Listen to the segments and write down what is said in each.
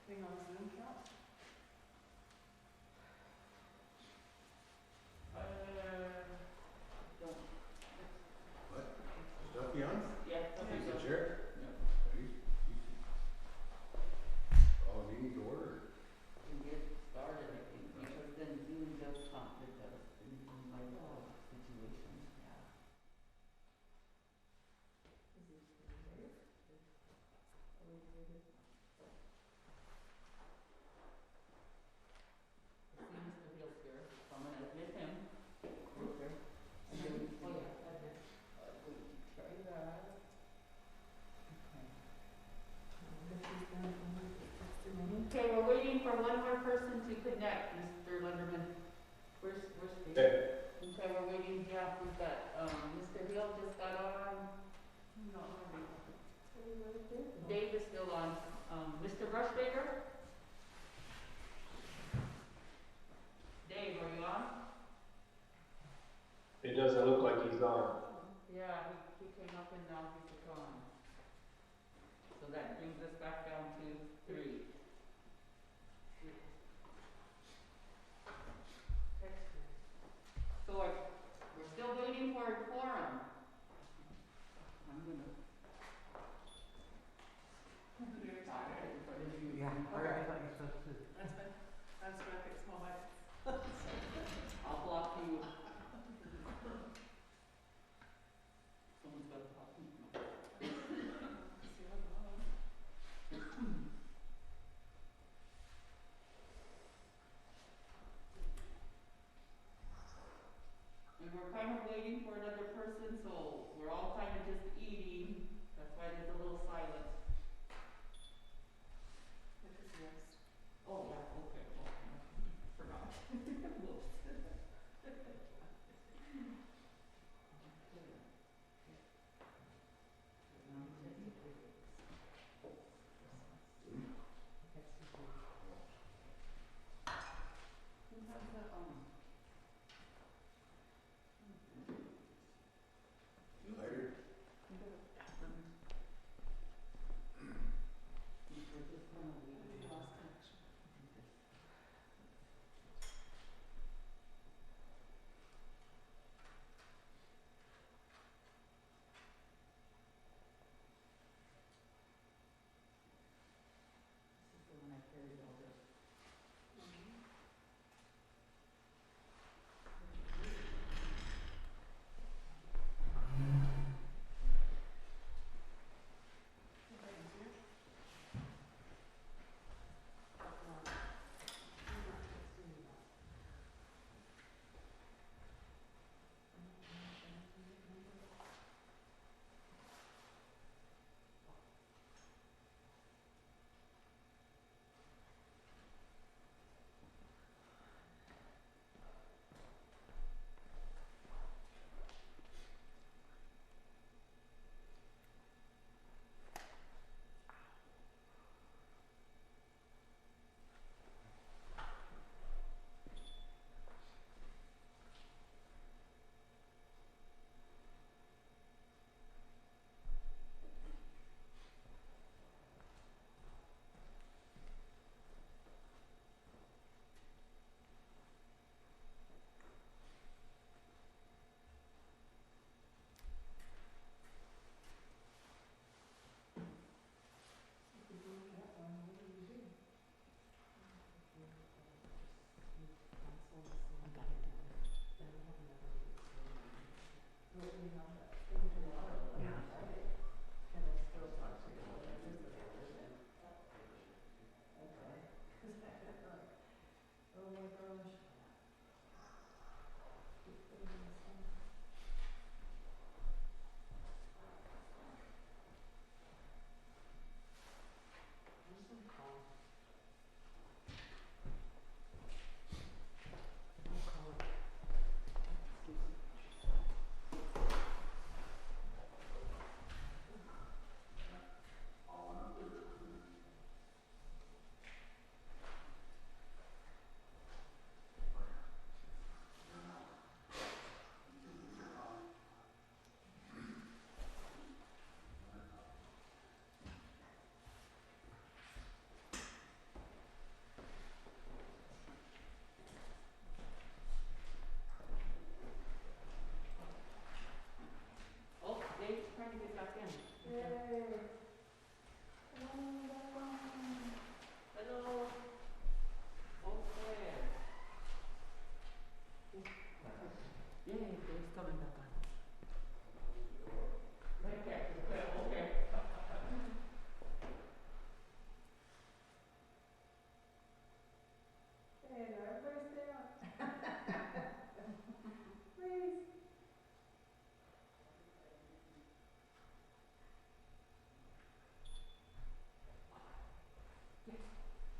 thing on Zoom count? Don't. What? Stuff beyond? Yeah, okay, Mr. so. Chair? No. Call the meeting to order. We get started, I think, because then Zoom does conflict us in like situations, yeah. I see Mr. Hill's here, so I'm gonna admit him. Okay. And then we can, we can try that. Okay, we're waiting for one more person to connect, Mr. Lunderman. Where's Dave? Hey. Okay, we're waiting, yeah, we've got, Mr. Hill just got on. Dave is still on. Mr. Brushbaker? Dave, are you on? It doesn't look like he's on. Yeah, he came up and now he's gone. So that brings us back down to 3. So we're still waiting for a quorum. I'm gonna. Yeah, Okay. I thought you were supposed to. That's my fix my mic. I'll block you. Someone's got to block me. Yay. Hello. Okay. Yay, Dave's coming back on. Okay, okay. Hey, now everybody stay on. Please.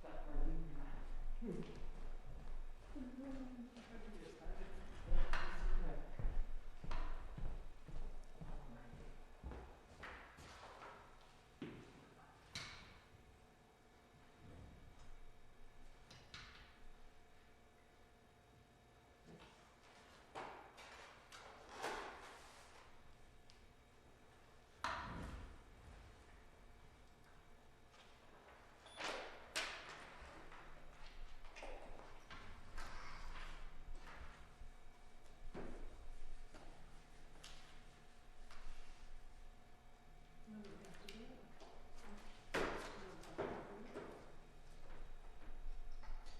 Got my lead back.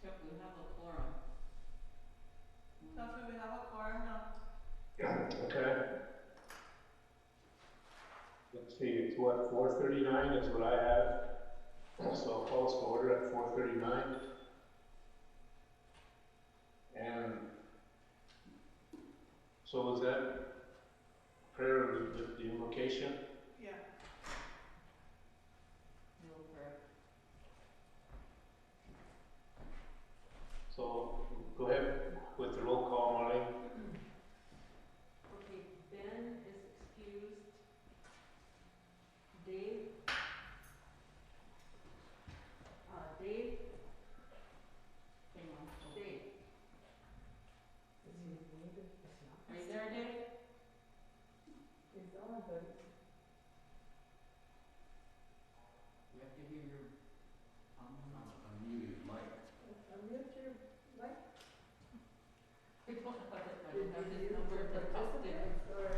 Yep, we have a quorum. Tell me we have a quorum now. Okay. Let's see, it's what, 4:39 is what I have. So I'll call us to order at 4:39. And so was that prayer of the invocation? Yeah. No prayer. So go ahead with the roll call, Marlene. Okay, Ben is excused. Dave? Dave? Hang on, Dave. Are you there, Dave? It's on, but We have to hear your, Unmute his mic. unmute your mic. I don't have this number at the top there. Or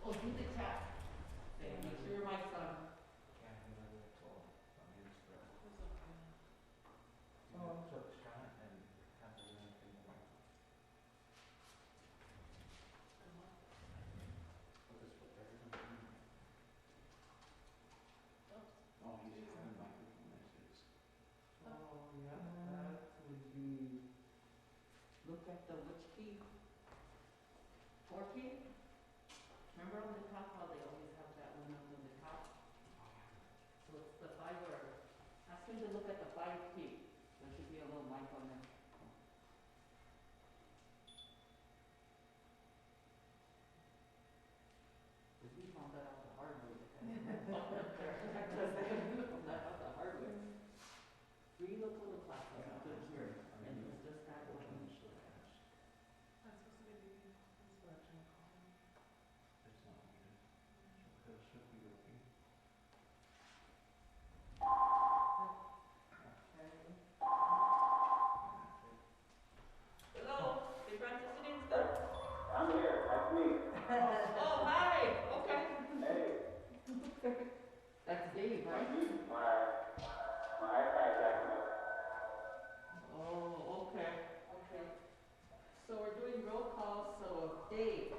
Oh, do the chat. Okay, make sure your mic's on. Oh, yeah, that would be, look at the which key? 4 key? Remember on the top how they always have that one up on the top? So it's the 5 or, ask him to look at the 5 key. There should be a little mic on there. Cause we found that out the hard way. Found that out the hard way. 3 local classes, good here, and it's just that one. I'm supposed to be leaving. That's what I'm trying to call him. Hello, is Francis sitting still? I'm here, that's me. Oh, hi, okay. Hey, That's Dave, right? my iPad's acting up. Oh, okay, okay. So we're doing roll call, so Dave.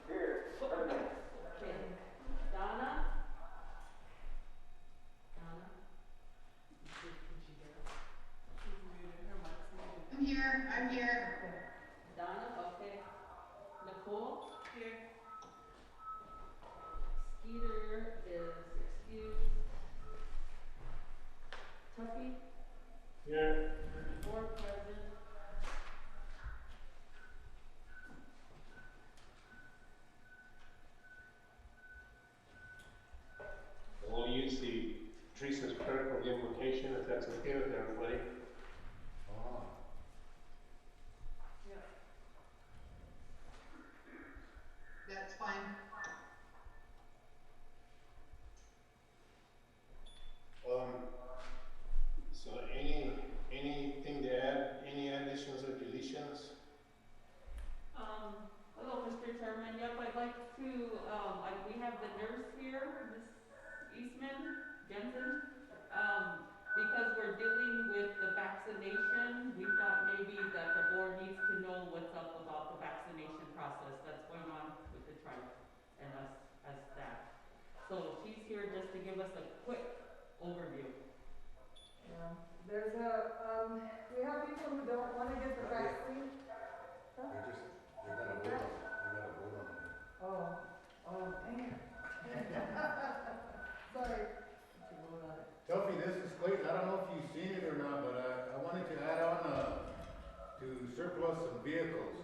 Here, Okay. Donna? Donna? Can she hear us? She's muted, her mic's muted. I'm here, I'm here. Donna, okay. Nicole? Here. Skeeter is excused. Tuffy? Yeah. 4 present. We'll use the Teresa's prayer for the invocation, if that's okay with everybody. Ah. Yeah. That's fine. So any have the nurse here, Miss Jensen, because we're dealing with the vaccination, we thought maybe that the board needs to know what's up about the vaccination process that's going on with the tribe and us as staff. So she's here just to give us a quick overview. Yeah, there's we have people who don't wanna get the vaccine. Huh? They gotta vote on it. They gotta vote on it. Dang it. Sorry. To vote on it. Sophie, this is Clayton. I don't know if you've seen it or not, but I wanted to add on to surplus some vehicles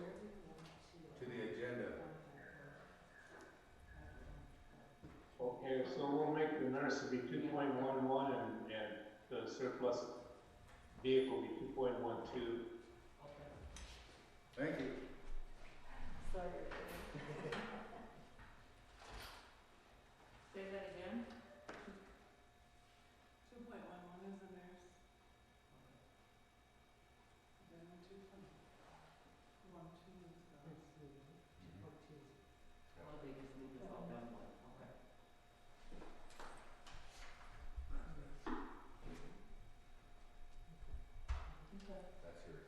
to the agenda. Okay, so we'll make the nurse be 2.11 and the surplus vehicle be 2.12. Okay. Thank you. Sorry. Say that again? 2.11 is the nurse. Then 2.12 is the. Oh, they just moved us all down one, okay. Okay. That's yours.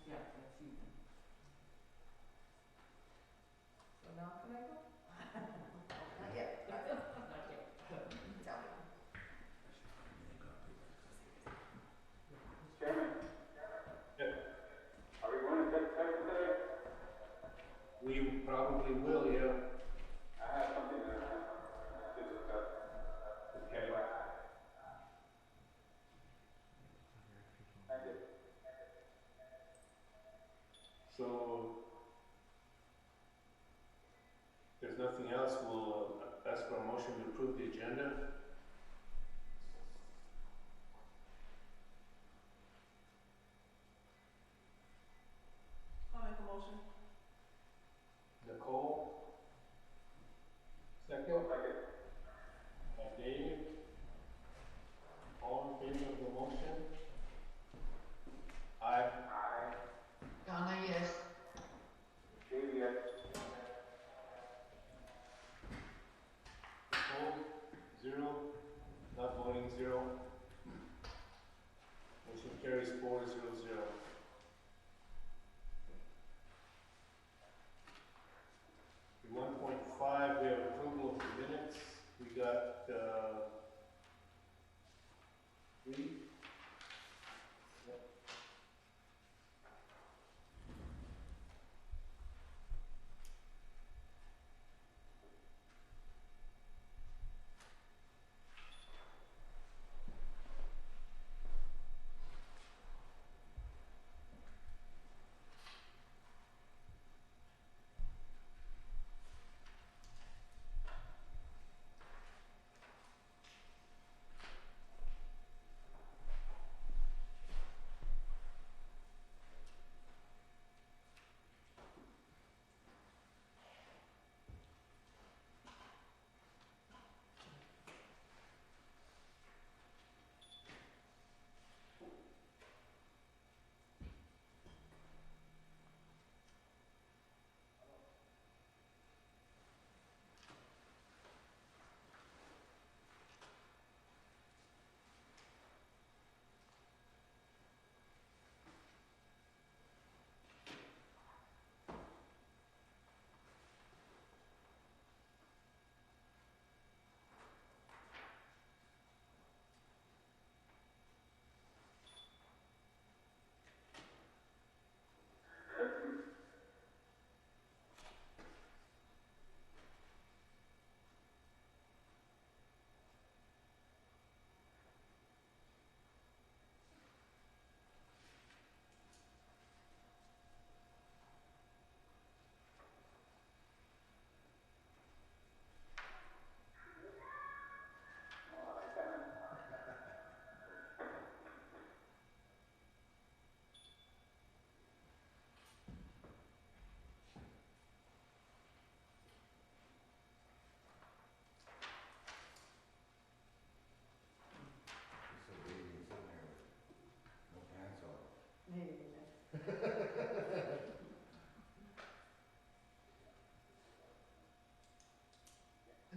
Yeah, that's you then. So now can I go? Not yet. Not yet. Tell me. Chairman, Yeah, are we going to take session today? we probably will, yeah. I have something to discuss. Okay. Thank you. So, if there's nothing else, we'll ask for a motion to approve the agenda. I'll make a motion. Nicole? Second? Second. Dave? All in favor of the motion? Aye. Aye. Donna, yes. Dave, yes. Opposed? 0. Not voting 0. Motion carries 4-0-0. In 1.5, we have approval of the minutes. We got, 3.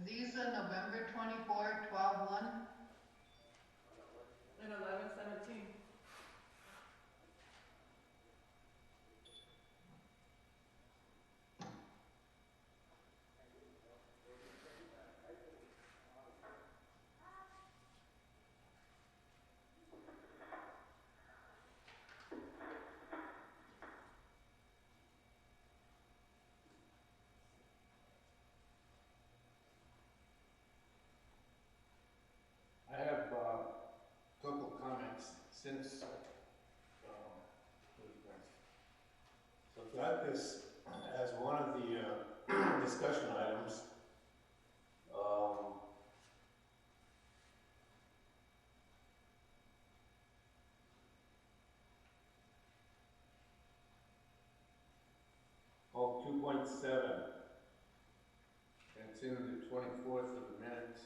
these are November 24, 12/1? And 11/17. I have a couple comments since, so I've got this as one of the discussion items. Oh, 2.7. And it's in the 24th of the minutes.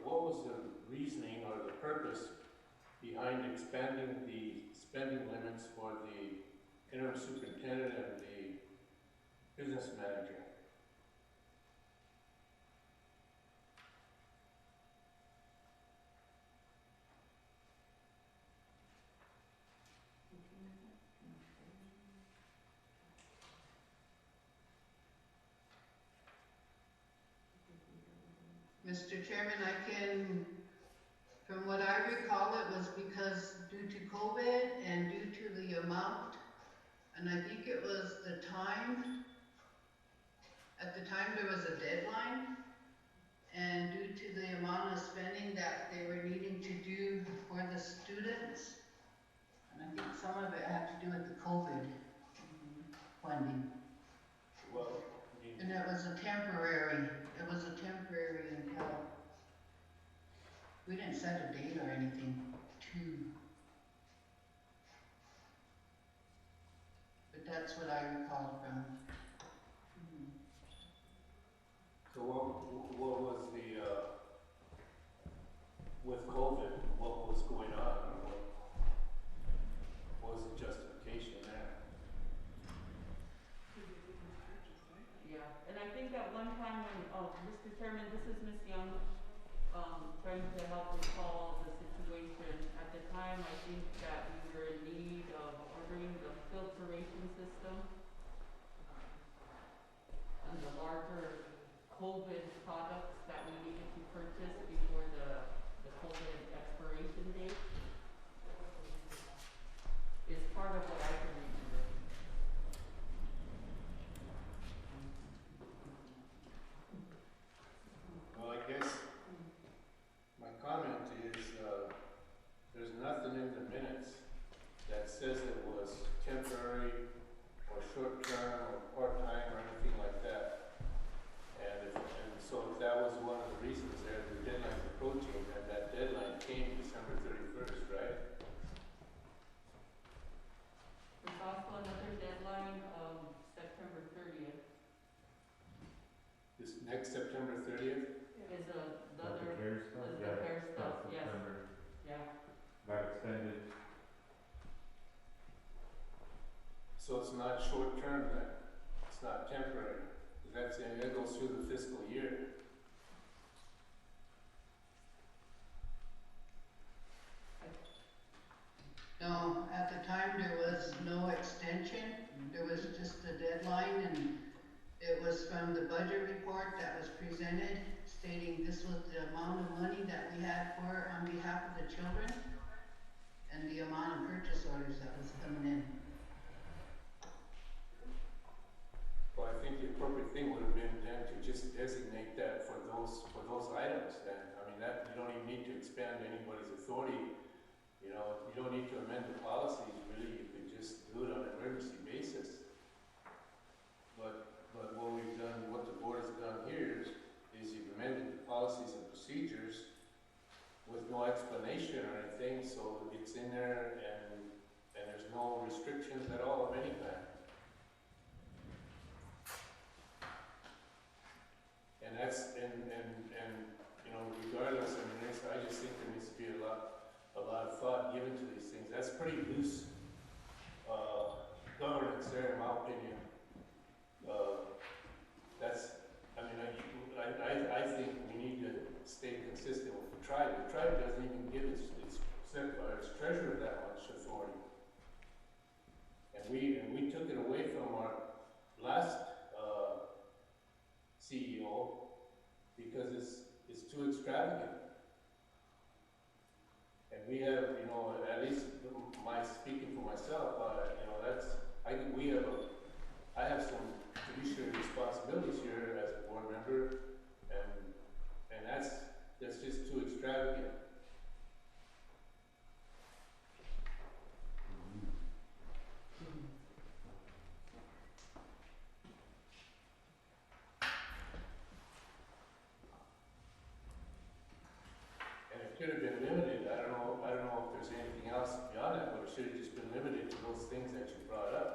What was the reasoning or the purpose behind expanding the spending limits for the interim superintendent and the business manager? Mr. Chairman, from what I recall, it was because due to COVID and due to the amount, and I think it was the time, at the time there was a deadline, and due to the amount of spending that they were needing to do for the students, and I think some of it had to do with the COVID funding. Well, And it was a temporary until, we didn't set a date or anything but that's what I recall from. so what was the, with COVID, what was going on? What was the justification there? Yeah, and I think at one time when, Mr. Chairman, this is Ms. Young, trying to help recall the situation. At the time, I think that we were in need of ordering the filtration system, and the larger COVID products that we needed to purchase before the COVID expiration date is part of what I can remember. Well, I guess my comment is, there's nothing in the minutes that says it was temporary or short-term or part-time or anything like that. And so if that was one of the reasons there, the deadline's approaching, and that deadline came December 31st, right? There's also another deadline of September 30th. This next September 30th? Is the Like other, the CARES stuff? is the Yeah, CARES stuff, that's yes, September. yeah. Got extended. So it's not short-term then? It's not temporary? That goes through the fiscal year. No, at the time there was no extension, there was just a deadline, and it was from the budget report that was presented stating this was the amount of money that we had for on behalf of the children and the amount of purchase orders that was coming in. Well, I think the appropriate thing would have been then to just designate that for those items then. I mean, that, you don't even need to expand anybody's authority. You know, you don't need to amend the policies really, you could just do it on an emergency basis. But what we've done, what the board has done here is you've amended the policies and procedures with no explanation or anything, so it's in there and there's no restrictions at all of any kind. And that's, and you know, regardless, I mean, I just think there needs to be a lot of thought given to these things. That's pretty loose governance there, in my opinion. too extravagant. And we have, you know, at least speaking for myself, you know, I have some fiduciary responsibilities here as a board member, and that's just too extravagant. And it could have been limited. I don't know if there's anything else beyond that, but it should have just been limited to those things that you brought up.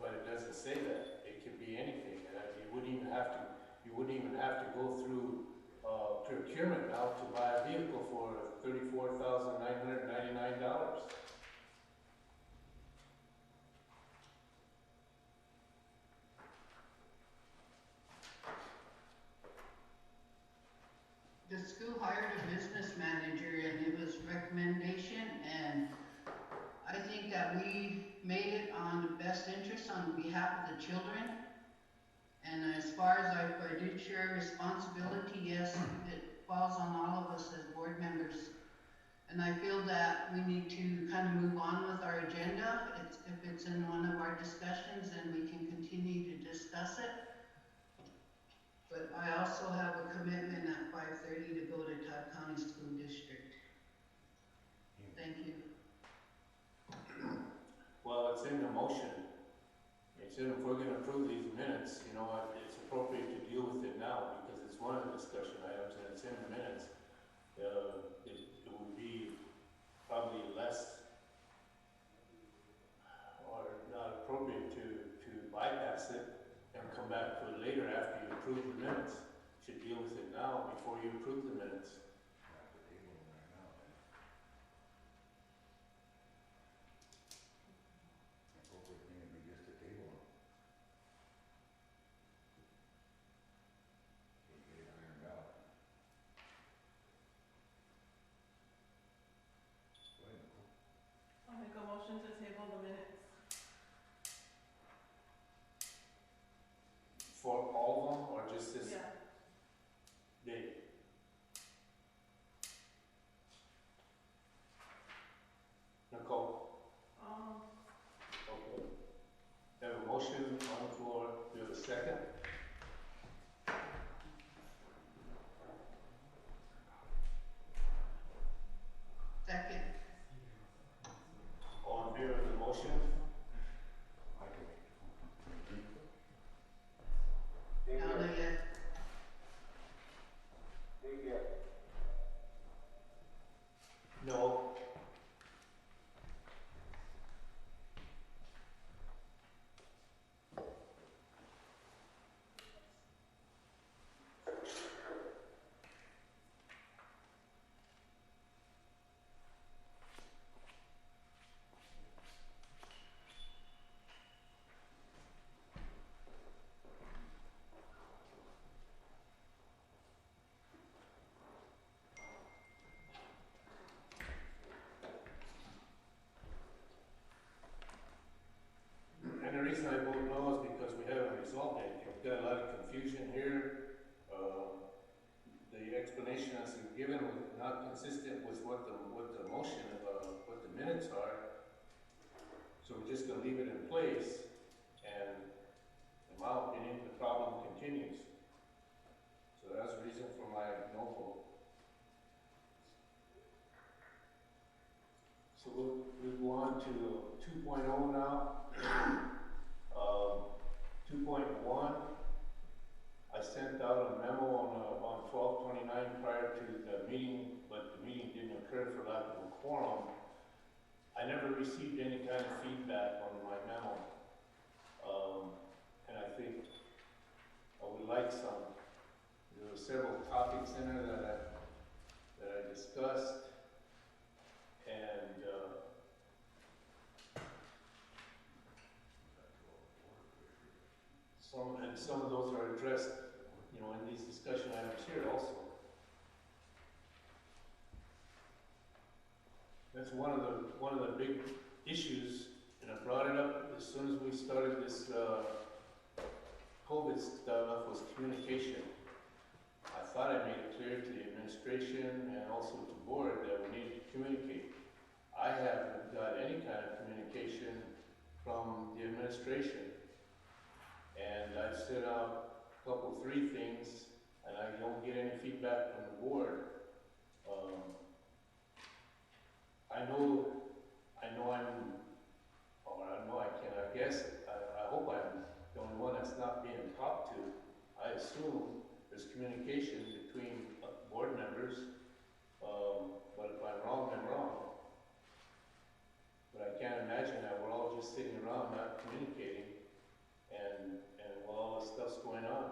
But it doesn't say that. It could be anything, and you wouldn't even have to go through procurement now to buy a vehicle for $34,999. The school hired a business manager and it was recommendation, and I think that we made it on the best interest on behalf of the children. And as far as our fiduciary responsibility, yes, it falls on all of us as board members. And I feel that we need to kind of move on with our agenda. If it's in one of our discussions, then we can continue to discuss it. But I also have a commitment at 5:30 to go to Todd County School District. Thank you. Well, it's in the motion. It's in, if we're gonna approve these minutes, you know, it's appropriate to deal with it now because it's one of the discussion items and it's in the minutes. It would be probably less or not appropriate to bypass it and come back to it later after you approve the minutes. You should deal with it now before you approve the minutes. Have to table them right now, then. Appropriate thing would be just to table them. So get it ironed out. Go ahead, Nicole. I'll make a motion to table the minutes. For all of them or just this Yeah. date? Nicole? Okay. Have a motion on the floor. Do you have a second? Second. All in favor of the motion? I can make it. No, not yet. No. And the reason I vote no is because we haven't resolved anything. We've got a lot of confusion here. The explanation as given was not consistent with what the motion, what the minutes are. So we're just gonna leave it in place, and in my opinion, the problem continues. So that's the reason for my no vote. So we'll go on to 2.0 now. 2.1, I sent out a memo on 12/29 prior to the meeting, but the meeting didn't occur for lack of a quorum. I never received any kind of feedback on my memo. And I think I would like some. There were several topics in there that I discussed, and some of those are addressed, you know, in these discussion items here also. That's one of the big issues, and I brought it up as soon as we started this COVID stuff, was communication. I thought I made it clear to the administration and also to board that we need to communicate. I haven't got any kind of communication from the administration. And I've sent out a couple, 3 things, and I don't get any feedback from the board. I hope I'm the only one that's not being talked to. I assume there's communication between board members, but if I'm wrong, I'm wrong. But I can't imagine that we're all just sitting around not communicating, and while all this stuff's going on.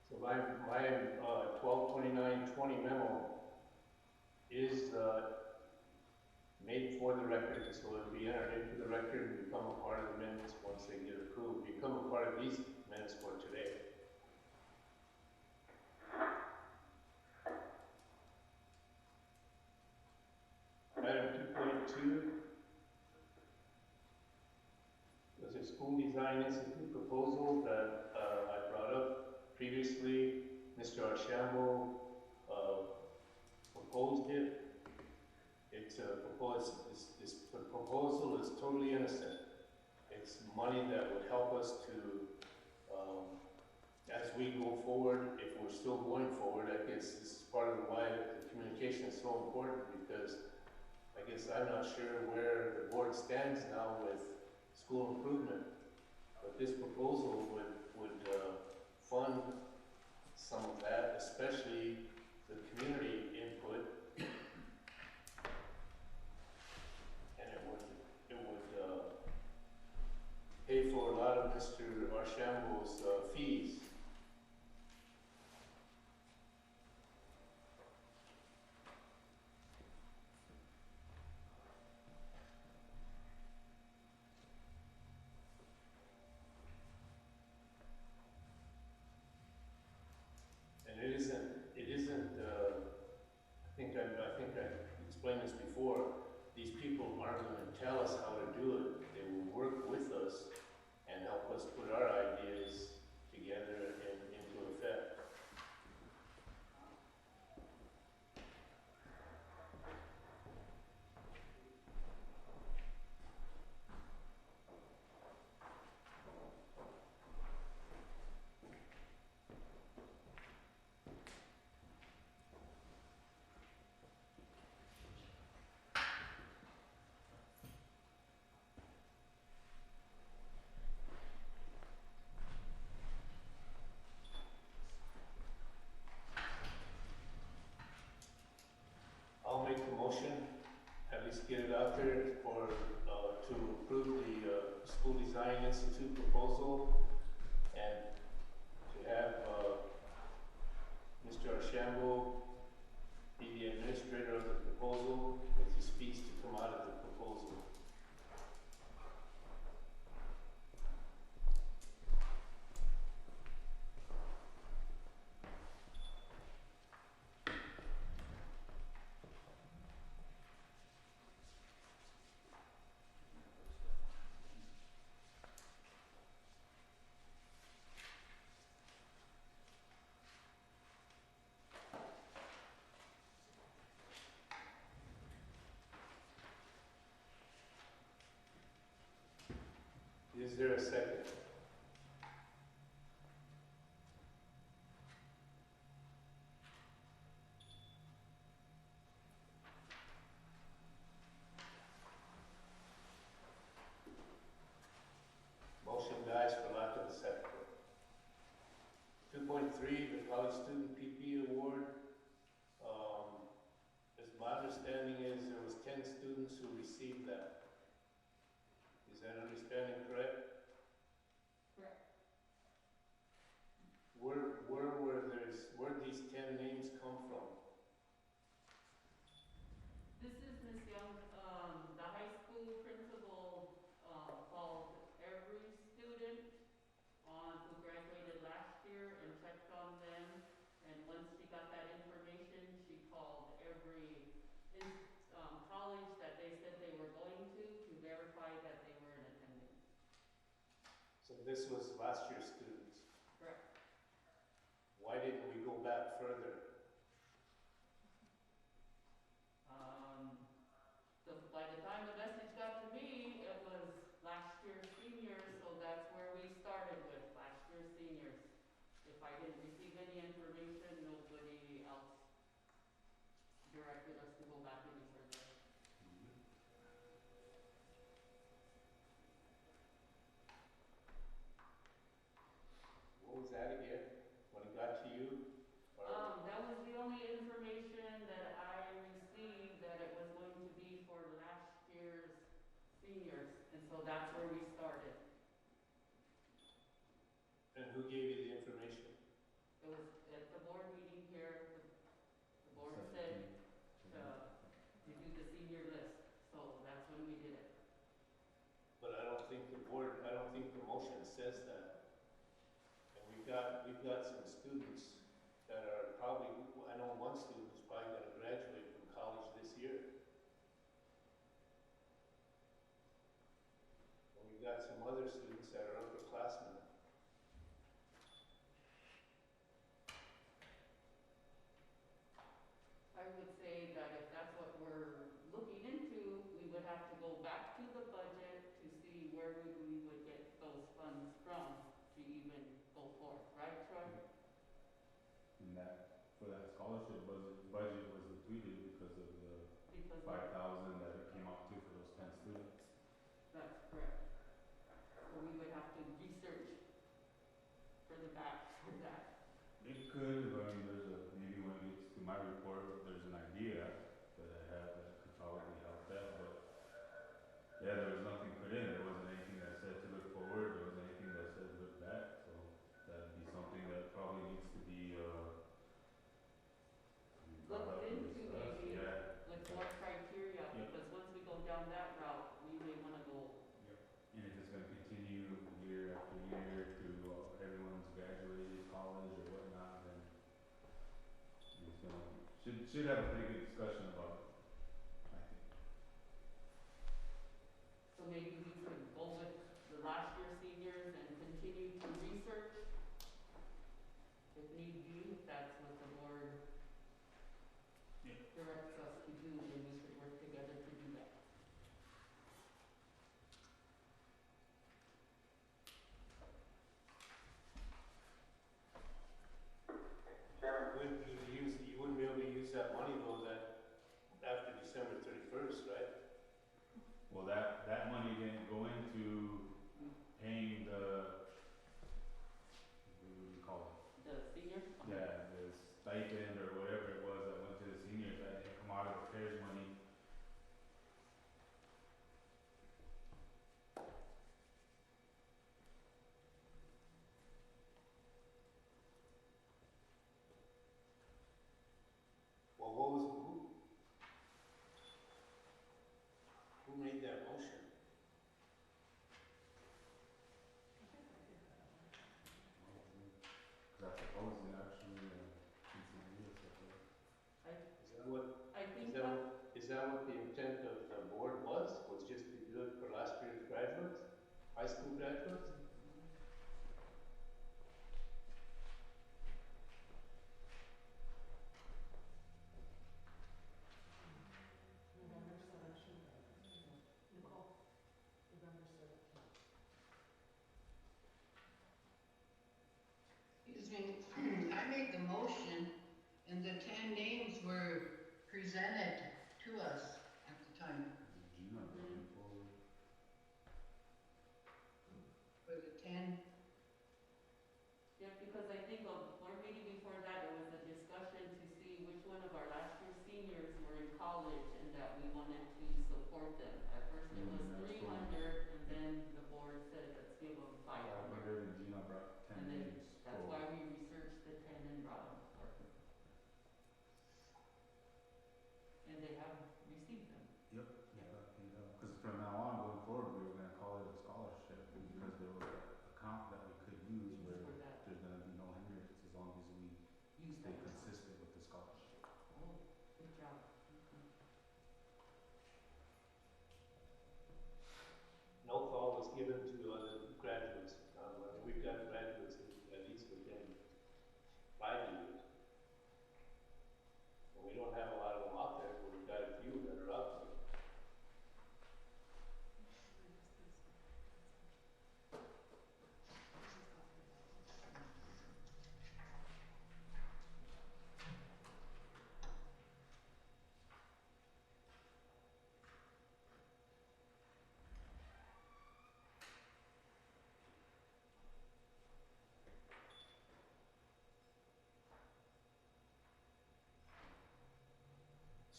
So my 12/29/20 memo is made for the record, so it'll be entered into the record and become a part of the minutes once they get approved, become a part of these minutes for today. Item 2.2 was a school design institute proposal that I brought up previously. Mr. Archambault proposed it. This proposal is totally innocent. It's money that would help us to, as we go forward, if we're still going forward, I guess this is part of why the communication is so important, because I guess I'm not sure where the board stands now with school improvement, but this proposal would fund some of that, especially the community input, and it would pay for a lot of Mr. Archambault's fees. I think I explained this before. These people aren't going to tell us how to do it. They will work with us and help us put our ideas together and into effect. I'll make the motion, at least get it out there for, to approve the School Design Institute proposal and Mr. Archambault be the administrator of the proposal with his speech to come out of the proposal. Is there a second? Motion dies for lack of a second. 2.3, the College Student PP Award. As my understanding is, there was 10 students who received that. Is that understanding correct? Correct. Where these 10 names come from? This is Ms. Young, the high school principal, called every student who graduated last year and checked on them. And once she got that information, she called every college that they said they were going to verify that they were in attendance. So this was last year's students. Correct. Why didn't we go back further? By the time the message got to me, it was last year's seniors, so that's where we started with, last year's seniors. If I didn't receive any information, nobody else directed us to go back any further. What was that again? When it got to you? That was the only information that I received, that it was going to be for last year's seniors, and so that's where we started. And who gave you the information? It was at the board meeting here, the board said to do the senior list, so that's when we did it. But I don't think the motion says that. And we've got some students that are probably, I know one student is probably gonna graduate from college this year. And we've got some other students that are upperclassmen. I would say that if that's what we're looking into, we would have to go back to the budget to see where we would get those funds from to even go forth, right, Troy? And that, for that scholarship budget was depleted because of the Because 5,000 that it came out to for those 10 students. that's correct. So we would have to research further back for that. It could, I mean, maybe when it gets to my report, there's an idea that I have that could probably help that, but yeah, there was nothing put in, there wasn't anything that said to look forward, there wasn't anything that said look back, so that'd be something that probably needs to be, brought up Looked and into discussed. maybe Yeah, with more criteria, Yeah. because once we go down that route, we may wanna go. and if it's gonna continue year after year to everyone's graduated college or whatnot, then it's gonna, should have a pretty good discussion about it, I think. So maybe we could go with the last year seniors and continue to research. If need be, if that's what the board directs us to do, then we could work together to do that. Chairman, You wouldn't be able to use that money though, high school graduates? November 17th. Nicole? November 17th. Excuse me, I made the motion and the 10 names were presented to us at the time Gina going forward. for the 10. Yeah, because I think a board meeting before that, there was a discussion to see which one of our last year seniors were in college and that we wanted to support them. At first it was That's 300 and then the board said, let's give them 500. 500 and Gina brought 10 And then names that's forward. why we researched the 10 and brought them forward. And they have received them. Yep, yeah, that paid out. Because from now on, going forward, we were gonna call it a scholarship because there was an account that we could use where For that, there's gonna be no hindrance as long as we use stay that. consistent with the scholarship. Oh, good job. Okay. No thought was given to other graduates. I mean, we've got graduates at least within 5 years. And we don't have a lot of them out there, but we've got a few that are out there.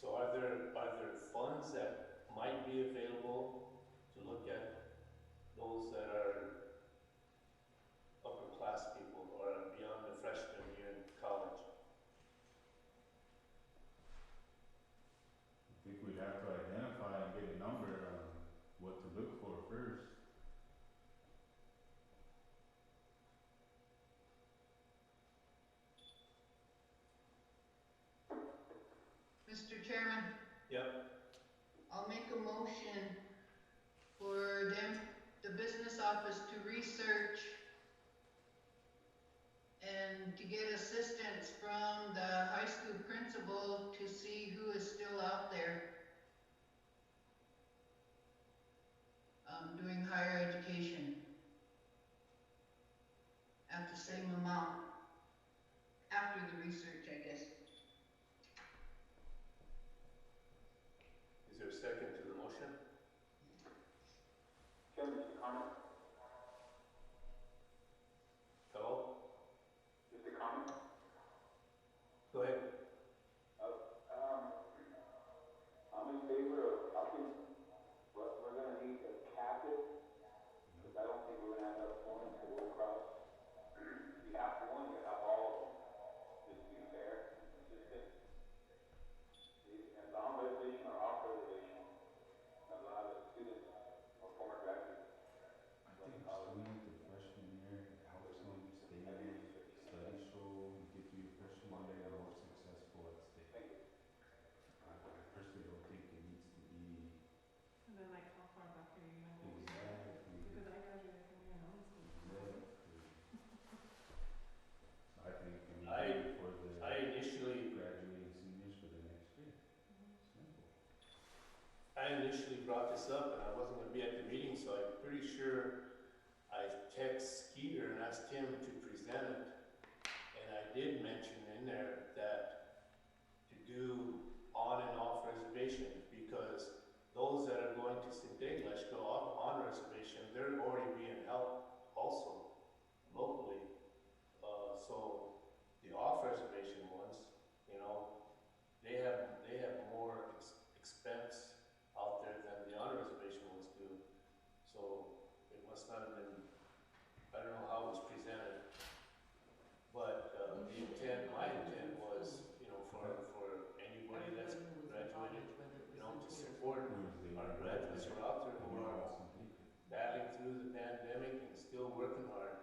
So are there funds that might be available to look at those that are upper class people or are beyond the freshman year in college? I think we'd have to identify and get a number on what to look for first. Mr. Chairman, Yep. I'll make a motion for them, the business office to research and to get assistance from the high school principal to see who is still out there doing higher education at the same amount after the research, I guess. Is there a second to the motion? Chairman, just a comment. Hello? Just a comment. Go ahead. I'm in favor of upping what we're gonna need to cap it, because I don't think we're gonna end up going to Blue Cross. You have one, you have all of them, just to be fair and consistent. And on reservation or off reservation, a lot of students or former graduates. I think student to freshman year helps them stay in study show, you get through your freshman year, you're more successful at state. Thank you. I personally don't think it needs to be And then like how far back are you gonna go? exactly. Because I graduated from here in high school. I think I- for the I initially graduating seniors for the next year. Simple. I initially brought this up and I wasn't gonna be at the meeting, so I'm pretty sure I text Skeeter and asked him to present it. And I did mention in there that to do on and off reservation, because those that are going to St. English go off on reservation, they're already being helped also locally. So the off reservation ones, you know, they have more expense out there than the on reservation ones do. So it must not have been, I don't know how it was presented. But the intent, my intent was, you know, for anybody that's graduated, you know, to support our graduates who are out there who are battling through the pandemic and still working hard.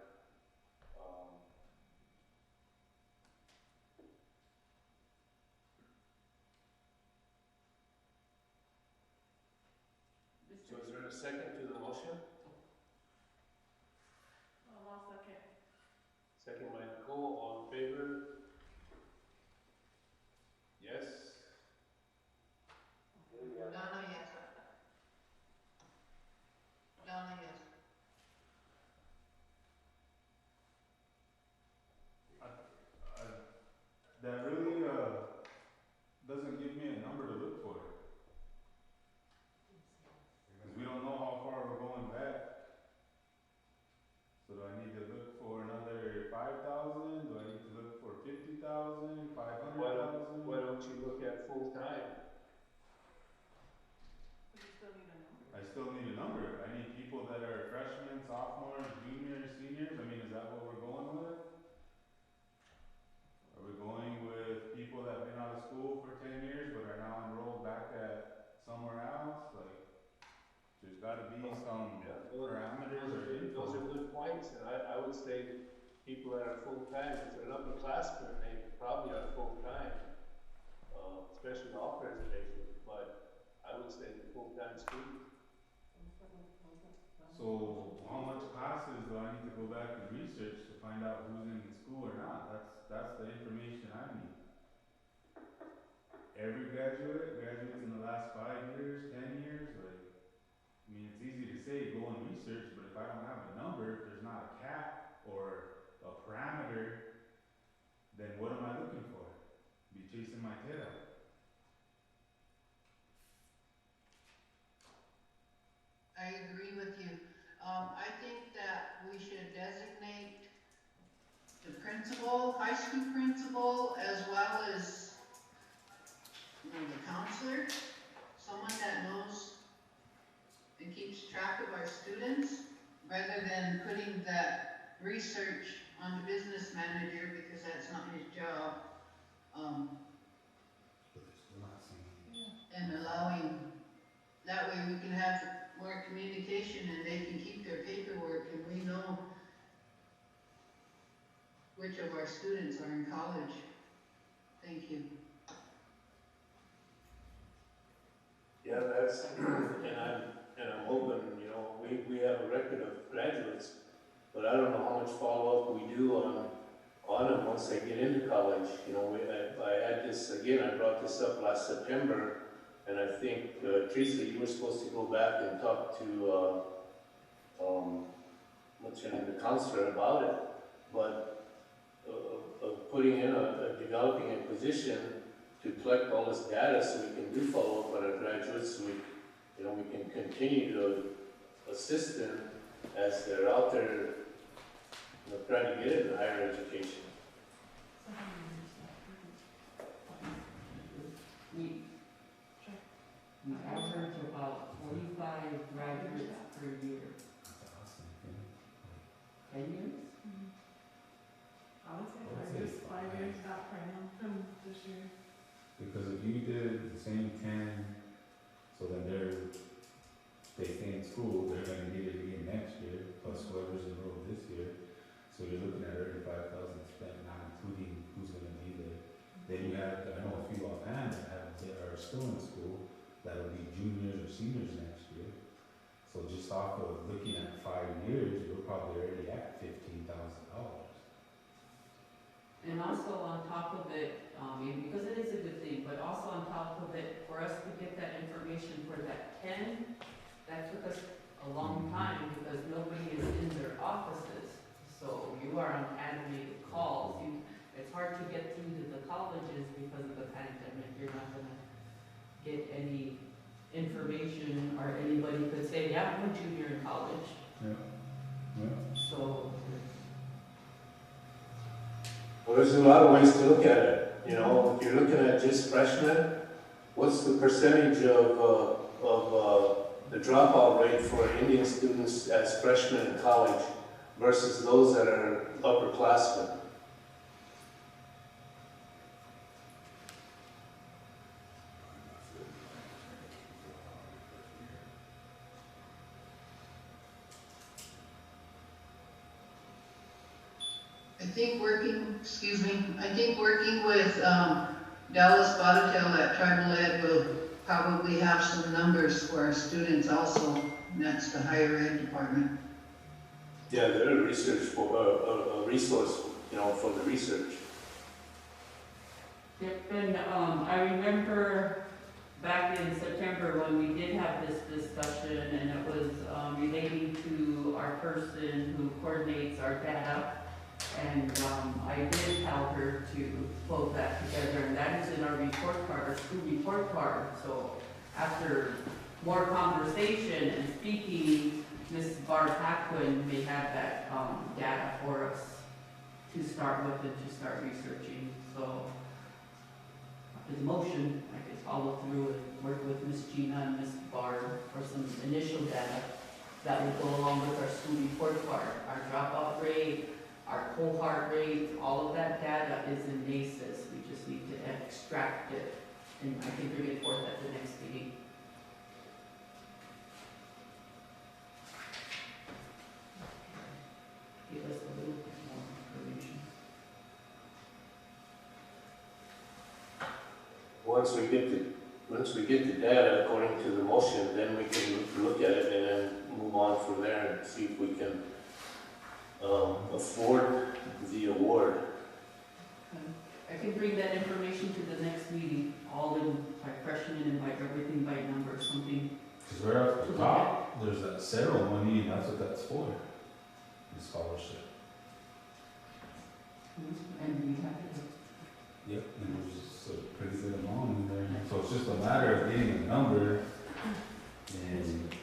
So is there a second to the motion? would say people that are full-time, if they're an upperclassmen, they probably are full-time, especially all preservation, but I would say the full-time student. So how much classes do I need to go back and research to find out who's in school or not? That's the information I need. Every graduates in the last 5 years, 10 years, like, I mean, it's easy to say go and research, but if I don't have a number, if there's not a cap or a parameter, then what am I looking for? Be chasing my tail. I agree with you. I think that we should designate the principal, high school principal, as well as, you know, the counselor, someone that knows and keeps track of our students, rather than putting that research on the business manager, because that's not his job. And allowing, that way we can have more communication and they can keep their paperwork and we know which of our students are in college. Thank you. Yeah, that's, and I'm hoping, you know, we have a record of graduates, but I don't know how much follow-up we do on them once they get into college. You know, I had this, again, I brought this up last September, and I think, Teresa, you were supposed to go back and talk to, what's your name, the counselor about it, but, putting in developing a position to collect all this data so we can do follow-up on our graduates, so we, you know, we can continue to assist them as they're out there, you know, trying to get into higher education. We average about 45 graduates per year. 10 years? I would say 5 years back right now from this year. Because if you did the same 10, so then they stay in school, they're gonna get it again next year, plus whoever's enrolled this year. So you're looking at 35,000 spent, not including who's gonna be there. Then you have, I know a few offhand that are still in school, that'll be juniors or seniors next year. So just off of looking at 5 years, you're probably already at $15,000. And also on top of it, because it is a good thing, but also on top of it, for us to get that information for that 10, that took us a long time because nobody is in their offices. So you are on animated calls. It's hard to get through to the colleges because of the pandemic. You're not gonna get any information, or anybody could say, yeah, I'm a junior in college. Yeah. So. Well, there's a lot of ways to look at it. You know, if you're looking at just freshmen, what's the percentage of the dropout rate for Indian students as freshmen in college versus those that are upperclassmen? I think working with Dallas Bottatel at Tribal Ed will probably have some numbers for our students also, and that's the higher ed department. Yeah, they're a research for a resource, you know, for the research. And I remember back in September when we did have this discussion, and it was relating to our person who coordinates our data. And I did tell her to pull that together, and that is in our report card, our school report card. So after more conversation and speaking, Ms. Barr-Paquin may have that data for us to start with and to start researching. So after the motion, I could follow through and work with Ms. Gina and Ms. Barr for some initial data that would go along with our school report card, our dropout rate, our cohort rate, all of that data is in NACIS. We just need to extract it, and I can bring it forth at the next meeting. Give us a little once we get the data according to the motion, then we can look at it and then move on from there and see if we can afford the award. I can bring that information to the next meeting, all in, by freshen and by everything by number, something. Cause right off the top, there's that ceremony, and that's what that's for, the scholarship. And we have to. Yep, and there's a pretty good amount in there, so it's just a matter of getting a number and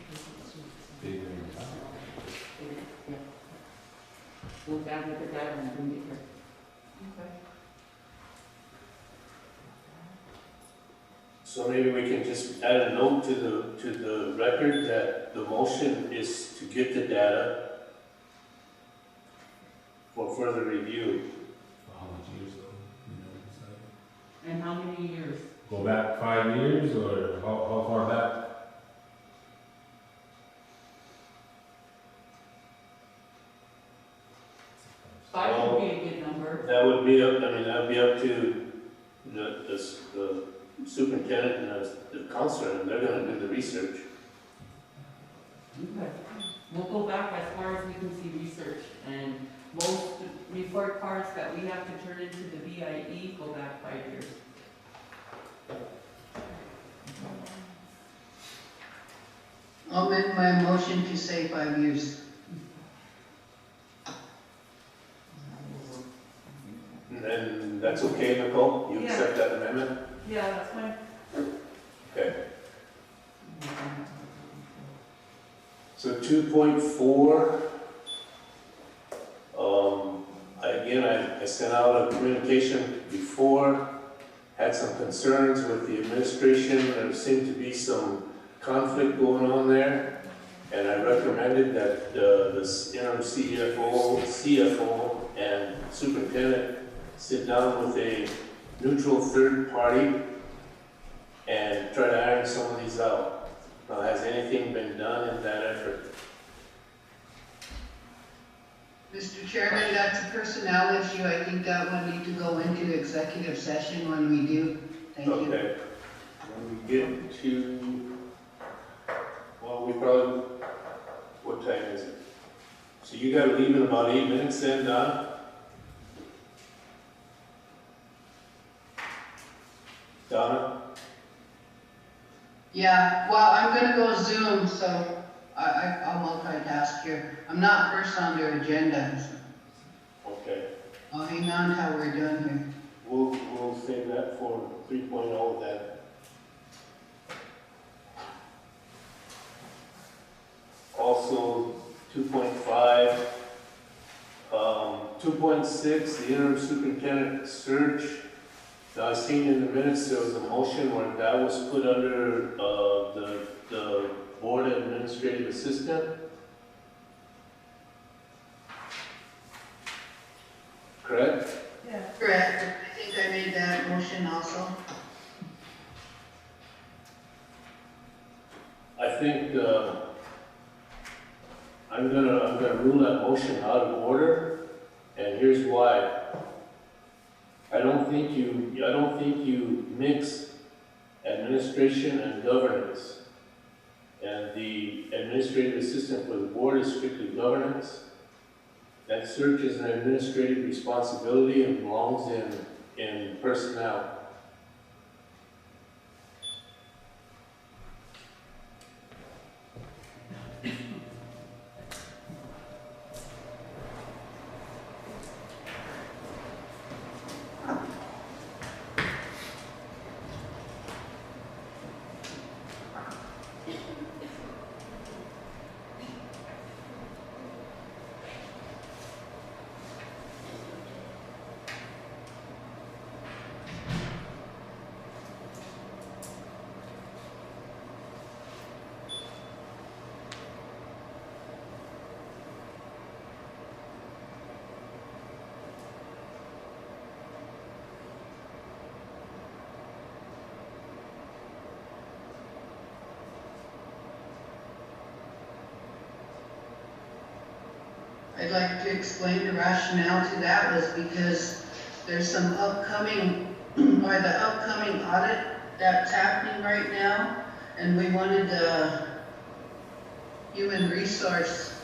figuring it out. Yeah. We'll gather the data and bring it here. Okay. So maybe we can just add a note to the record that the motion is to get the data for further review. How much years though, you know, it's like, And how many years? go back 5 years, or how far back? Five would be a good number. That would be up, I mean, that would be up to the superintendent and the counselor, and they're gonna do the research. Okay. We'll go back as far as we can see research, and most report cards that we have to turn into the BIE go back 5 years. I'll amend my motion to say 5 years. And that's okay, Nicole? You Yeah. accept that amendment? Yeah, that's fine. Okay. So 2.4, I sent out a communication before, had some concerns with the administration. There seemed to be some conflict going on there, and I recommended that this interim CFO, and superintendent sit down with a neutral third party and try to iron some of these out. Has anything been done in that effort? Mr. Chairman, that's a personnel issue. I think that will need to go into executive session when we do. Thank you. Okay. When we get to, well, we probably, what time is it? So you gotta leave in about 8 minutes then, Don? Donna? Yeah, well, I'm gonna go Zoom, so I'll multitask here. I'm not first on their agenda, so Okay. I'll hang on till we're done here. We'll save that for 3.0 then. Also, 2.5, 2.6, the interim superintendent search. Now, I seen in the minutes, there was a motion where that was put under, the board administrative assistant. Correct? Yeah. Correct. I think I made that motion also. I think, I'm gonna rule that motion out of order, and here's why. I don't think you mix administration and governance. And the administrative assistant for the board is strictly governance. That search is an administrative responsibility and belongs in personnel. I'd like to explain the rationale to that was because there's some upcoming, or the upcoming audit that's happening right now, and we wanted the human resource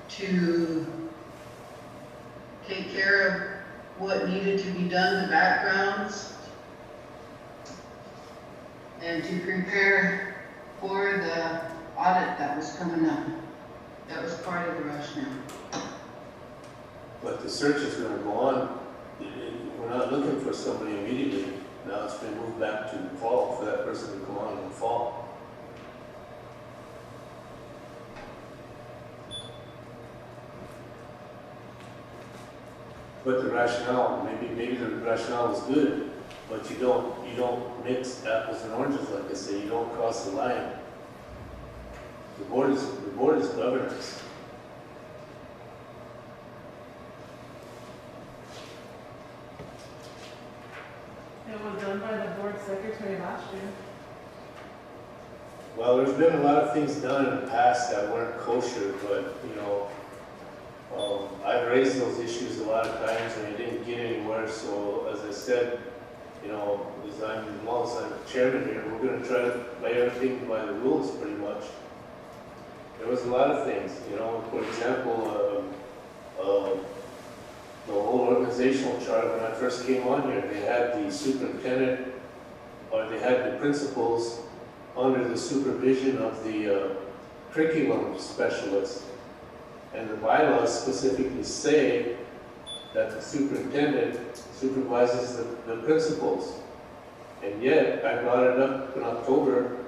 to take care of what needed to be done, the backgrounds, and to prepare for the audit that was coming up. That was part of the rationale. But the search is gonna go on. We're not looking for somebody immediately. Now it's been moved back to the fall for that person to come on in the fall. But the rationale, maybe the rationale is good, but you don't mix apples and oranges, like I say, you don't cross the line. The board is governance. It was done by the board secretary last year. Well, there's been a lot of things done in the past that weren't kosher, but, I've raised those issues a lot of times and it didn't get anywhere, so as I said, as long as I'm chairman here, we're gonna try to play everything by the rules pretty much. There was a lot of things, for example, the whole organizational chart, when I first came on here, they had the superintendent, or they had the principals under the supervision of the curriculum specialist. And the bylaws specifically say that the superintendent supervises the principals. And yet, I brought it up in October,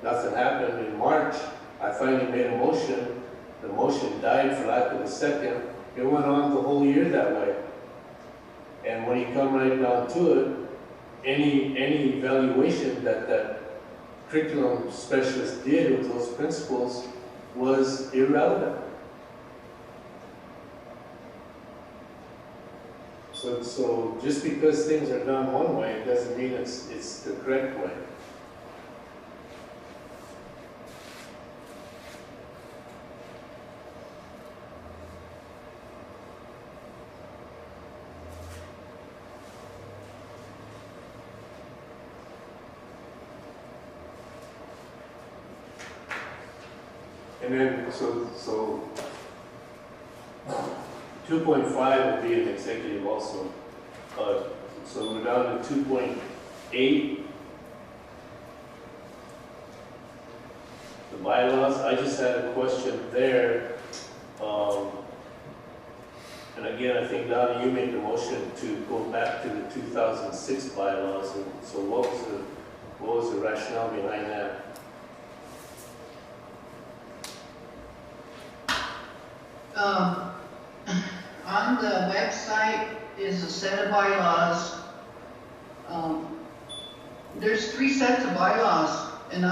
nothing happened. In March, I finally made a motion. The motion died for lack of a second. It went on the whole year that way. And when you come right down to it, any evaluation that curriculum specialist did with those principals was irrelevant. So just because things are done one way, it doesn't mean it's the correct way. And then, so 2.5 would be an executive also. So we're down to 2.8. The bylaws, I just had a question there. And again, I think Donna, you made the motion to go back to the 2006 bylaws. And so what was the rationale behind that? On the website is a set of bylaws. There's 3 sets of bylaws, and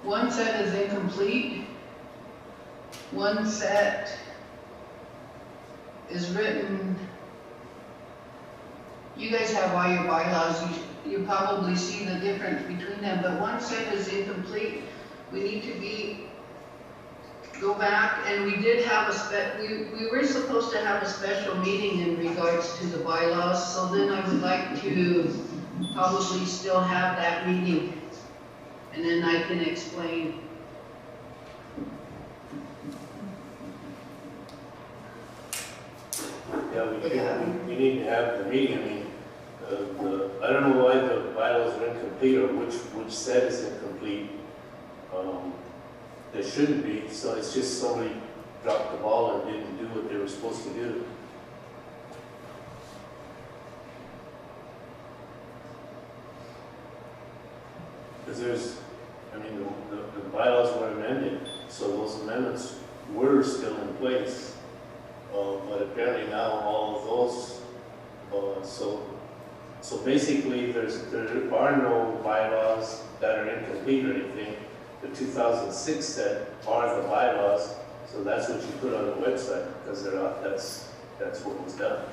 one set is incomplete, one set is written, you guys have all your bylaws, you probably see the difference between them, but one set is incomplete. We need to go back, and we did have we were supposed to have a special meeting in regards to the bylaws, so then I would like to probably still have that meeting, and then I can explain. Yeah, we need to have the meeting. I mean, I don't know why the bylaws are incomplete or which set is incomplete. There shouldn't be, so it's just somebody dropped the ball and didn't do what they were supposed to do. Because the bylaws were amended, so those amendments were still in place. But apparently now all of those, so basically there are no bylaws that are incomplete or anything. The 2006 set are the bylaws, so that's what you put on the website, because that's what was done.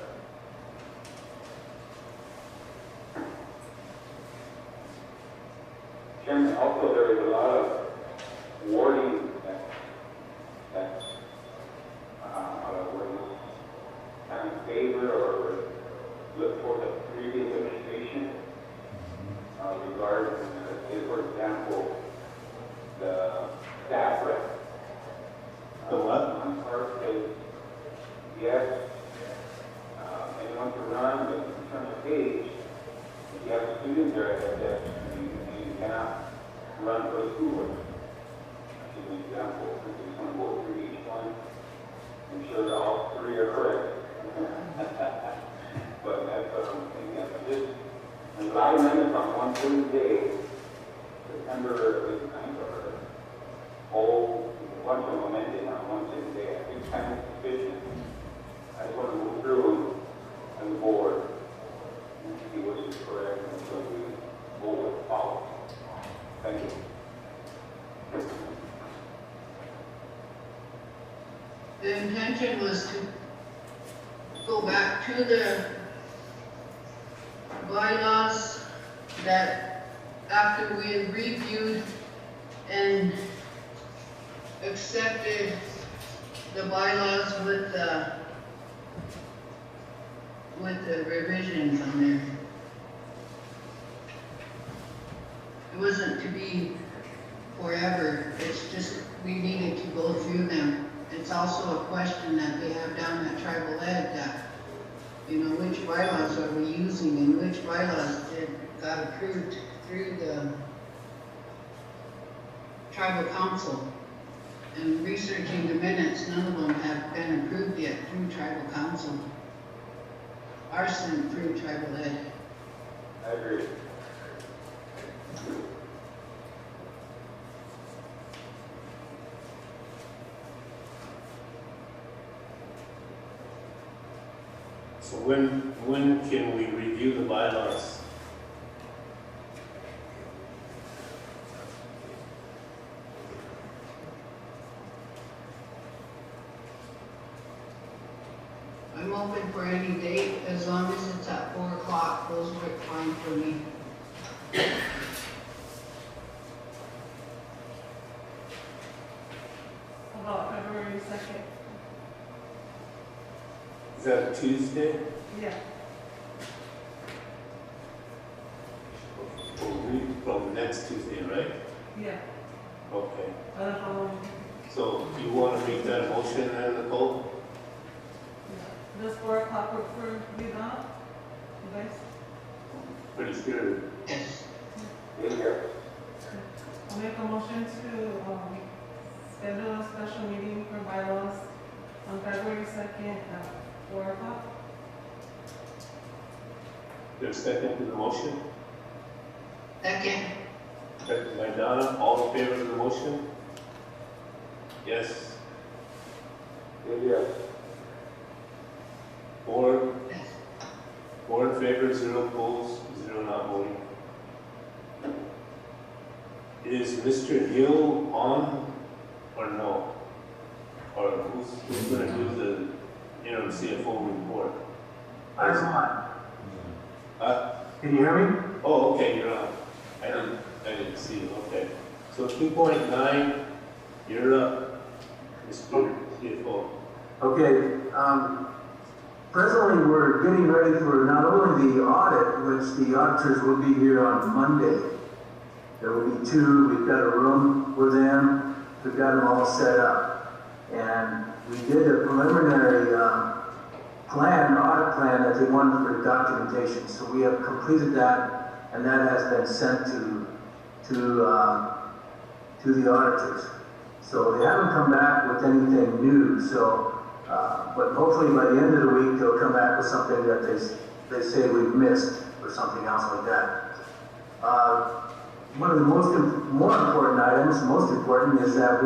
Chairman, also there is a lot of wording how to word it, kind of favor or look for the one day, September 9th, or whole bunch of them ending on one same day. I think time is sufficient. I just want to move through as a board and see what is correct and so we will follow. Thank you. The intention was to go back to the bylaws that after we had reviewed and accepted the bylaws with the revisions on there. It wasn't to be forever, it's just we needed to go through them. It's also a question that they have down at Tribal Ed that, you know, which bylaws are we using and which bylaws got approved through the Tribal Council. And researching the minutes, none of them have been approved yet through Tribal Council. Ours been through Tribal Ed. I agree. So when can we review the bylaws? I'm open for any date, as long as it's at 4 o'clock, those work fine for me. About February 2nd. Is that a Tuesday? Yeah. From next Tuesday, right? Yeah. Okay. Following. So you want to make that motion then, Nicole? Yeah. Does 4 o'clock work for you now? You guys? Pretty sure. Yes. In here. I'll make a motion to schedule a special meeting for bylaws on February 2nd at 4 o'clock. There's a second to the motion? Second. Second by Donna, all in favor of the motion? Yes. Yes. Four, Yes. 4 in favor, 0 opposed, 0 not voting. Is Mr. Hill on or no? Or who's gonna do the interim CFO report? I'm on. Can you hear me? Oh, okay, you're on. I didn't see you, okay. So 2.9, you're up, Mr. CFO. Okay, presently we're getting ready for not only the audit, which the auditors will be here on Monday. There will be 2, we've got a room for them, we've got them all set up. And we did a preliminary audit plan that they wanted for documentation. So we have completed that, and that has been sent to the auditors. So they haven't come back with anything new. So, but hopefully by the end of the week they'll come back with something that they say we've missed or something else like that. One of the more important items, most important, is that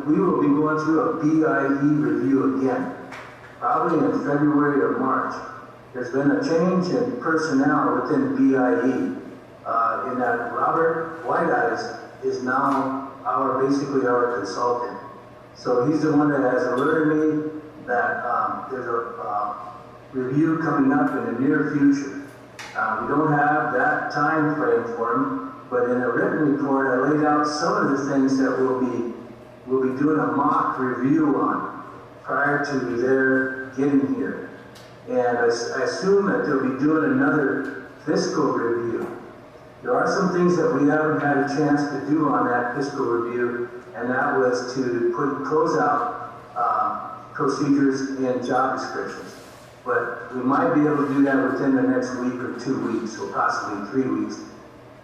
we will be going through a BIE review again, probably in February or March. There's been a change in personnel within BIE, in that Robert White-Eyes is now basically our consultant. So he's the one that has alerted me that there's a review coming up in the near future. We don't have that time frame for him, but in a written report, I laid out some of the things that we'll be doing a mock review on prior to their getting here. And I assume that they'll be doing another fiscal review. There are some things that we haven't had a chance to do on that fiscal review, and that was to close out procedures and job descriptions. But we might be able to do that within the next week or 2 weeks, or possibly 3 weeks.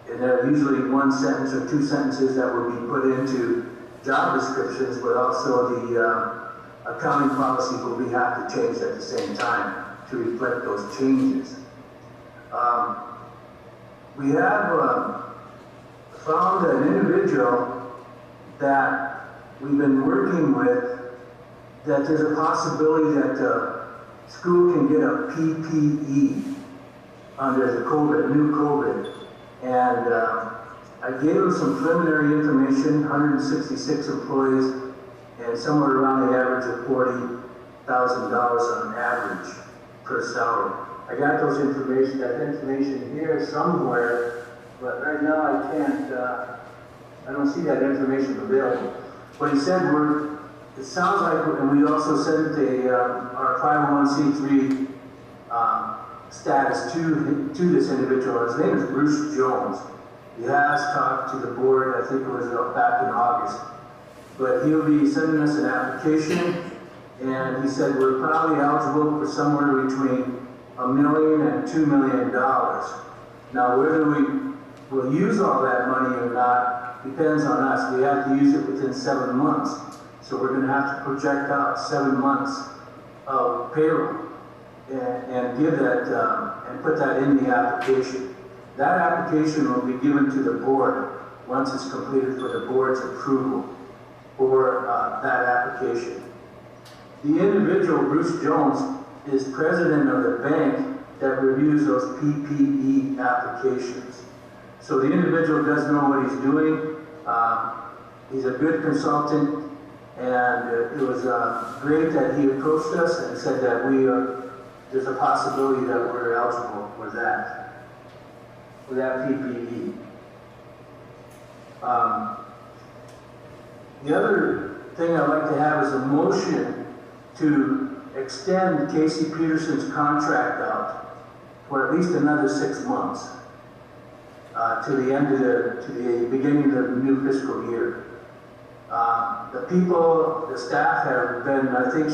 And there are usually 1 sentence or 2 sentences that will be put into job descriptions, but also the accounting policy will have to change at the same time to reflect those changes. we have found an individual that we've been working with, that there's a possibility that the school can get a PPE under the COVID, new COVID. And I gave them some preliminary information, 166 employees, and somewhere around the average of $40,000 on average per salary. I got that information here somewhere, but right now I can't, I don't see that information available. But he said it sounds like, and we also sent our 501c3 status to this individual. His name is Bruce Jones. He has talked to the board, I think it was back in August. But he'll be sending us an application, and he said we're probably eligible for somewhere between $1 million and $2 million. Now, whether we will use all that money or not depends on us. We have to use it within 7 months. So we're going to have to project out 7 months of payroll and give that and put that in the application. That application will be given to the board once it's completed for the board's approval for that application. The individual, Bruce Jones, is president of the bank that reviews those PPE applications. So the individual does know what he's doing. He's a good consultant, and it was great that he approached us and said that there's a possibility that we're eligible for that PPE. The other thing I'd like to have is a motion to extend Casey Peterson's contract out for at least another 6 months to the beginning of the new fiscal year. The staff have been, I think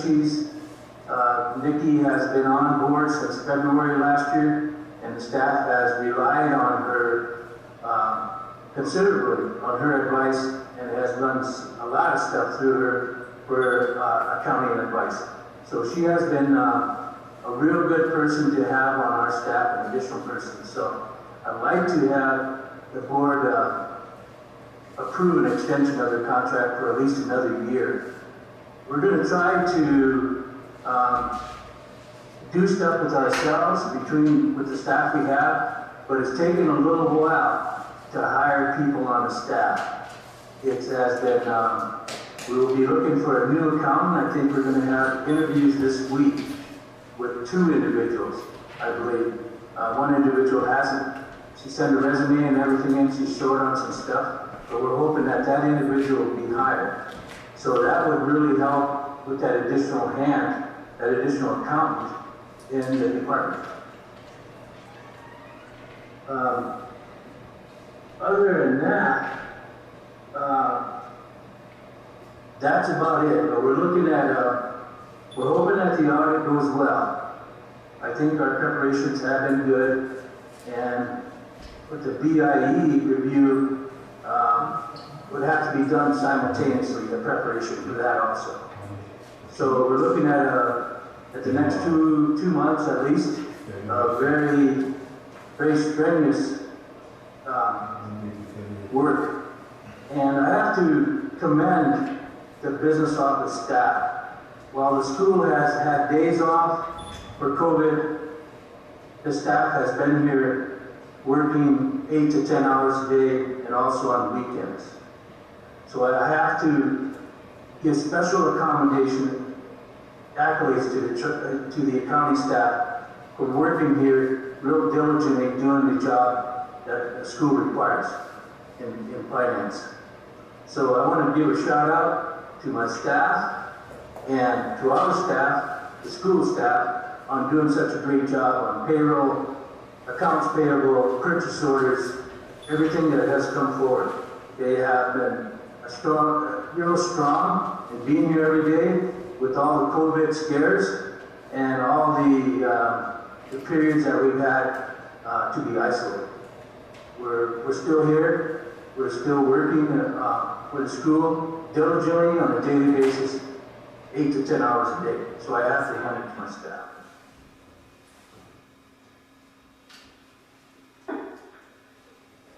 Nikki has been on board since February last year, and the staff has relied on her considerably on her advice, and has run a lot of stuff through her for accounting advice. So she has been a real good person to have on our staff, an additional person. So I'd like to have the board approve an extension of the contract for at least another year. We're going to try to do stuff with ourselves with the staff we have, but it's taken a little while to hire people on the staff. It has been, we will be looking for a new accountant. I think we're going to have interviews this week with 2 individuals, I believe. One individual hasn't. She sent a resume and everything in. She's short on some stuff, but we're hoping that individual will be hired. So that would really help with that additional hand, that additional accountant in the department. Other than that, that's about it. But we're hoping that the audit goes well. I think our preparations have been good, and with the BIE review, would have to be done simultaneously, the preparation for that also. So we're looking at the next two months at least, very, very strenuous work. And I have to commend the business office staff. While the school has had days off for COVID, the staff has been here working 8 to 10 hours a day and also on weekends. So I have to give special accolades to the accounting staff for working here real diligently, doing the job that the school requires in finance. So I want to give a shout out to my staff and to our staff, the school staff, on doing such a great job on payroll, accounts payable, purchase orders, everything that has come forward. They have been real strong in being here every day with all the COVID scares and all the periods that we've had to be isolated. We're still here. We're still working with the school diligently on a daily basis, 8 to 10 hours a day. So I have to hand it to my staff.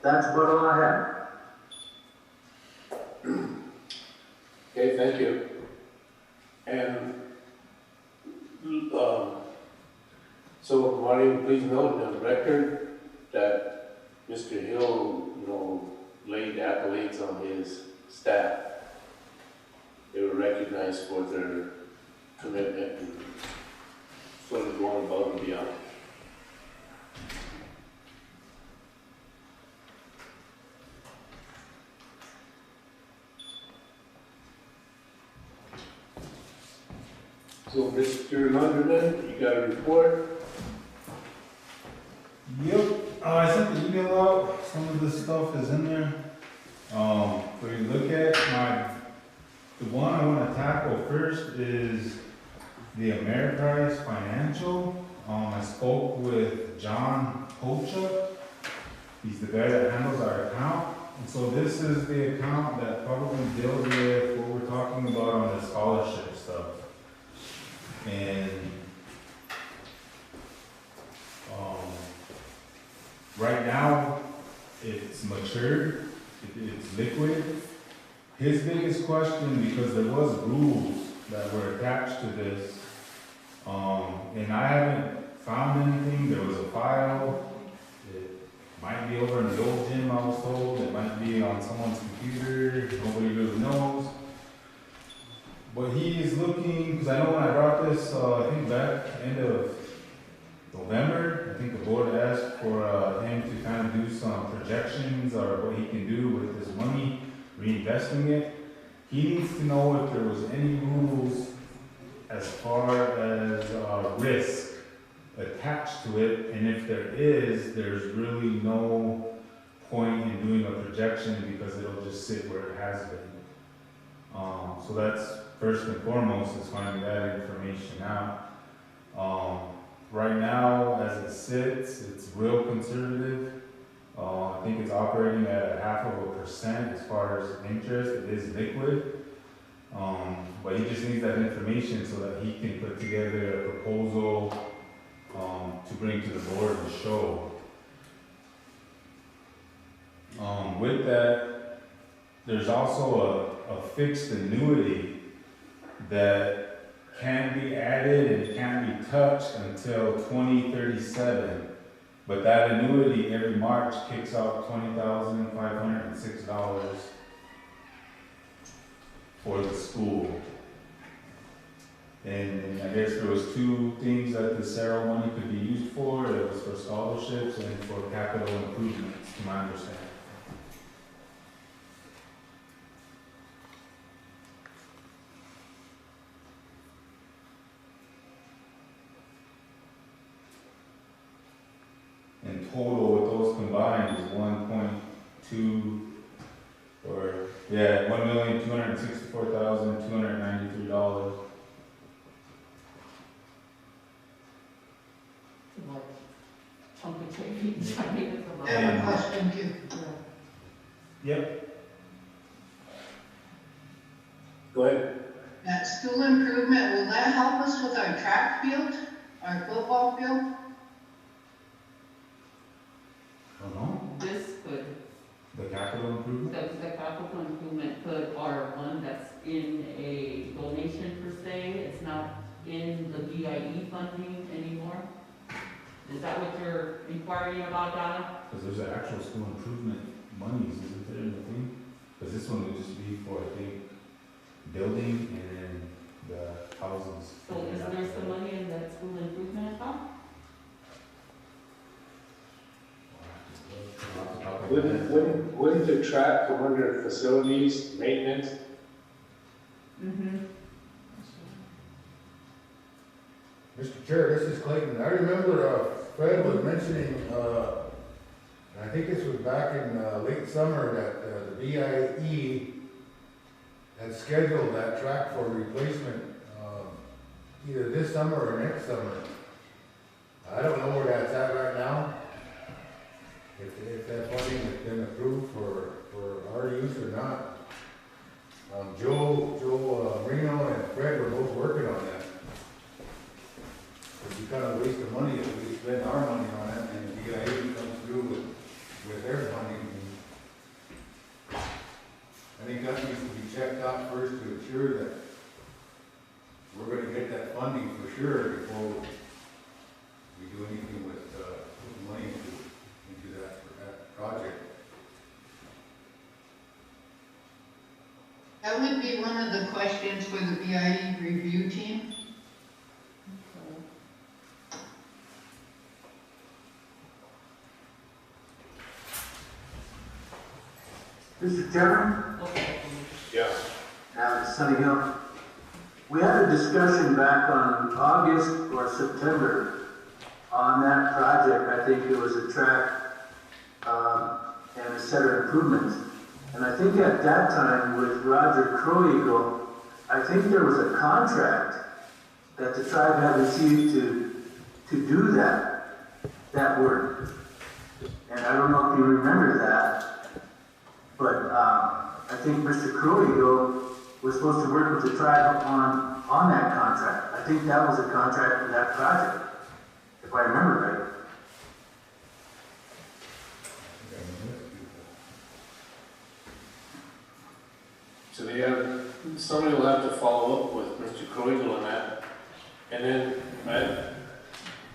That's about all I have. Okay, thank you. And, so Marty, please note in the record that Mr. Hill, laid accolades on his staff. They were recognized for their commitment and sort of going above and beyond. So, Mr. Lunderman, you got a report? Yep, I sent the email out, some of this stuff is in there. So you look at the one I wanna tackle first is the Ameriprise Financial. I spoke with John Pocha, he's the guy that handles our account. And so this is the account that probably deals with what we're talking about on the scholarship stuff. And right now, it's matured, it's liquid. His biggest question, because there was rules that were attached to this, and I haven't found anything. There was a file. It might be over in the old gym, I was told. It might be on someone's computer. Nobody really knows. But he is looking, because I know when I brought this, I think back end of November, I think the board asked for him to kind of do some projections or what he can do with his money, reinvesting it. He needs to know if there was any rules as far as risk attached to it, and if there is, there's really no point in doing a projection because it'll just sit where it has been. So that's first and foremost, is finding that information out. Right now, as it sits, it's real conservative. I think it's operating at 0.5% as far as interest. It is liquid. But he just needs that information so that he can put together a proposal to bring to the board and show. With that, there's also a fixed annuity that can be added and can't be touched until 2037. But that annuity every March kicks out $20,506 for the school. And I guess there was two things that the Cerro money could be used for. It was for scholarships and for capital improvements, to my understanding. In total, with those combined, is 1.2, or, yeah, $1,264,293. Chunk of change, I mean, it's a lot. I have a question too. Yep. Go ahead. That school improvement, will that help us with our track field, our football field? I don't know. This could, The capital improvement? the capital improvement could, or one that's in a donation per se, it's not in the BIE funding anymore? Is that what you're inquiring about, Donna? Because there's an actual school improvement monies, isn't there, in the thing? Because this one would just be for, I think, building and then the houses. So is there some money in that school improvement account? Wouldn't the track come under facilities, maintenance? Mm-hmm. Mr. Chair, this is Clayton. I remember Fred was mentioning, I think this was back in late summer, that the BIE had scheduled that track for replacement either this summer or next summer. I don't know where that's at right now. If that funding has been approved for our use or not. Joe Reno and Fred were both working on that. It'd be kind of a waste of money if we spend our money on it and the BIA comes through with their funding and sure that we're gonna get that funding for sure before we do anything with, putting money into that project. That would be one of the questions for the BIE review team. Mr. Chairman, Okay. Yeah. Sunny Hill. We had a discussion back on August or September on that project. I think it was a track, and a set of improvements. And I think at that time with Roger Croweagle, I think there was a contract that the tribe had received to do that work. And I don't know if you remember that, but, I think Mr. Croweagle was supposed to work with the tribe on that contract. I think that was a contract for that project, if I remember right. So they have, somebody will have to follow up with Mr. Croweagle on that. And then,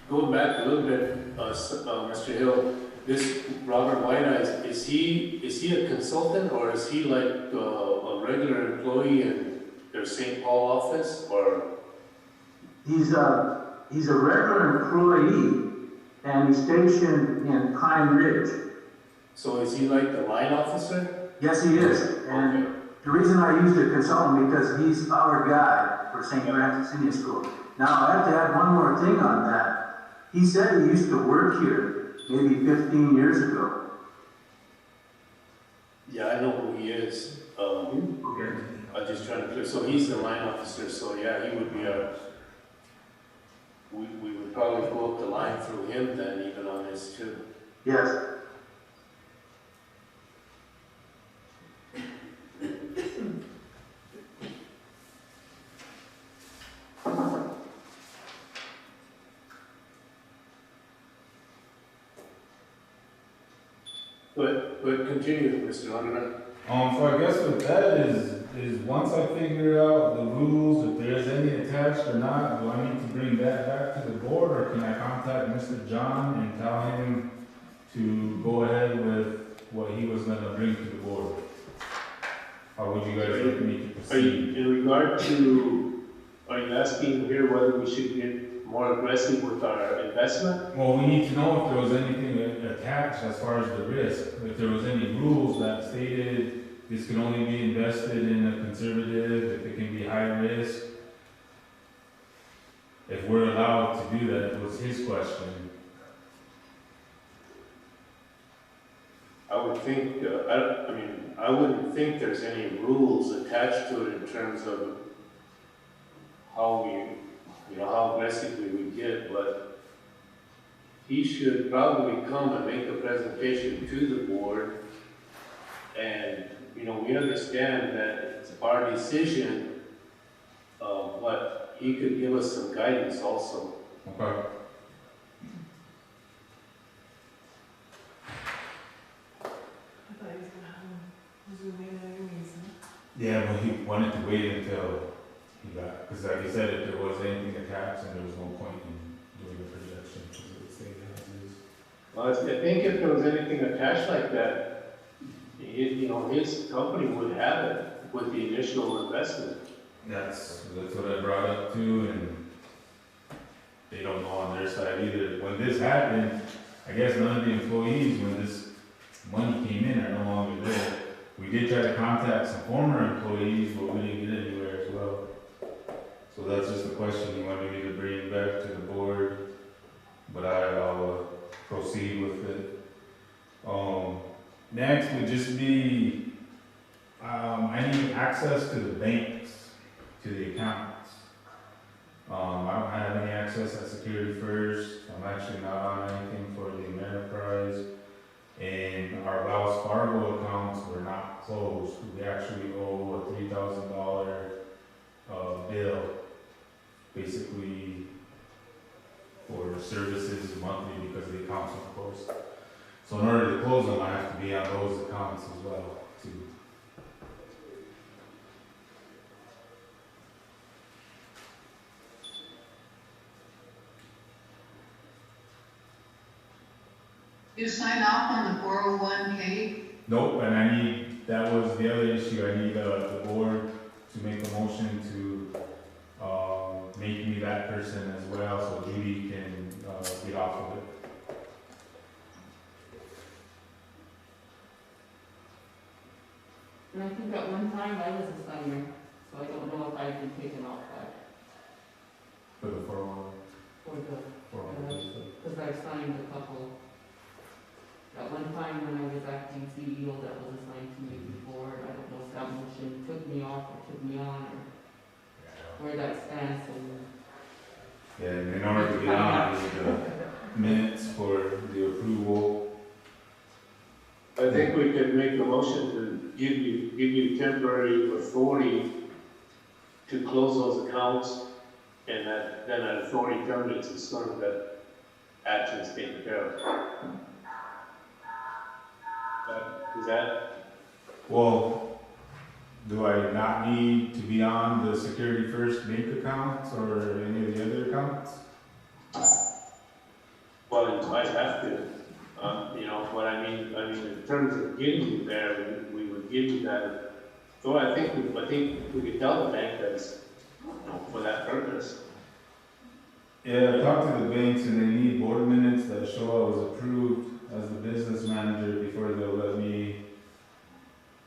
going back a little bit, Mr. Hill, this Robert White Eyes, is he a consultant, or is he like a regular employee in their St. Paul office, or? He's a regular employee, and he's stationed in Pine Ridge. So is he like the line officer? Yes, he is. And the reason I used a consultant, because he's our guy for St. Francis Indian School. Now, I have to add one more thing on that. He said he used to work here maybe 15 years ago. Yeah, I know who he is. Okay. I'm just trying to clear, so he's the line officer, so yeah, he would be we would probably go up the line through him then, even on this too. Yes. But continue, Mr. Underman. So I guess with that is once I figure out the rules, if there's any attached or not, do I need to bring that back to the board, or can I contact Mr. John and tell him to go ahead with what he was gonna bring to the board? How would you guys like me to proceed? In regard to, are you asking here whether we should get more aggressive with our investment? Well, we need to know if there was anything attached as far as the risk. If there was any rules that stated this can only be invested in a conservative, if it can be high risk. If we're allowed to do that, was his question. I would think, I wouldn't think there's any rules attached to it in terms of how how aggressively we get, but he should probably come and make a presentation to the board. And, we understand that it's our decision, but he could give us some guidance also. Okay. I thought he was gonna have him zoom in anyways, huh? Yeah, but he wanted to wait until he got, because like you said, if there was anything attached, and there was no point in doing a projection, because it would stay as is. Well, I think if there was anything attached like that, his company would have it with the initial investment. That's what I brought up too, and they don't know on their side either. When this happened, I guess none of the employees, when this money came in, are no longer there. We did try to contact some former employees, but we didn't get anywhere as well. So that's just a question you wanted me to bring back to the board, but I'll proceed with it. Next would just be, I need access to the banks, to the accounts. I don't have any access at Security First. I'm actually not on anything for the Ameriprise. And our Wells Fargo accounts were not closed. We actually owe a $3,000 bill, basically for services monthly because the accounts were closed. So in order to close them, I have to be on those accounts as well, too. You sign off on the 401K? Nope, and I need, that was the other issue, I need, the board to make a motion to, make me that person as well, so Judy can, get off of it. And I think at one time I was a signer, so I don't know if I've been taken off that For the 401, for the, 401. because I've signed a couple. At one time when I was acting CEO, that was assigned to me before, and I don't know if that motion took me off or took me on, or where that stands, and Yeah, and in order to get on, I need the minutes for the approval. I think we could make a motion to give you temporary authority to close those accounts, and then that authority terminates as soon as that action is taken care of. Is that, Well, do I not need to be on the Security First bank accounts or any of the other accounts? well, you might have to, you know, but I mean, in terms of getting you there, we would give you that. So I think we could tell the bank that's, you know, for that purpose. Yeah, I talked to the banks and they need board minutes that show I was approved as the business manager before they'll let me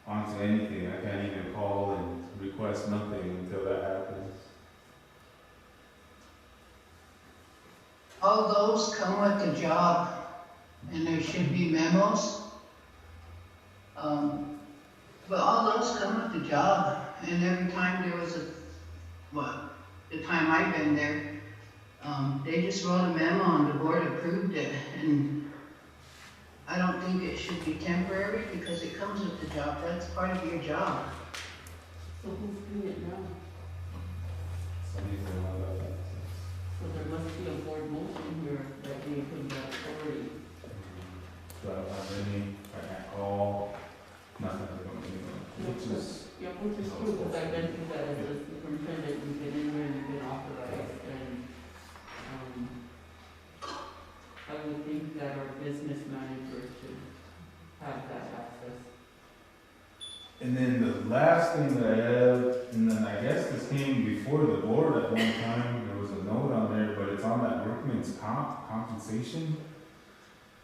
onto anything. I can't even call and request nothing until that happens. All those come with the job, and there should be memos. But all those come with the job, and every time there was the time I've been there, they just wrote a memo and the board approved it, and I don't think it should be temporary because it comes with the job, that's part of your job. so who's doing it now? Somebody's gonna allow that. So there must be a board motion here that gave him that authority. So I don't have any, I can't call, nothing, I don't need one. Which is, Yeah, which is true, because I've been through that as a superintendent, you've been in there and you've been authorized, and, I would think that our business manager should have that access. and then the last thing that I have, and then I guess this came before the board at one time, there was a note on there, but it's on that workman's compensation.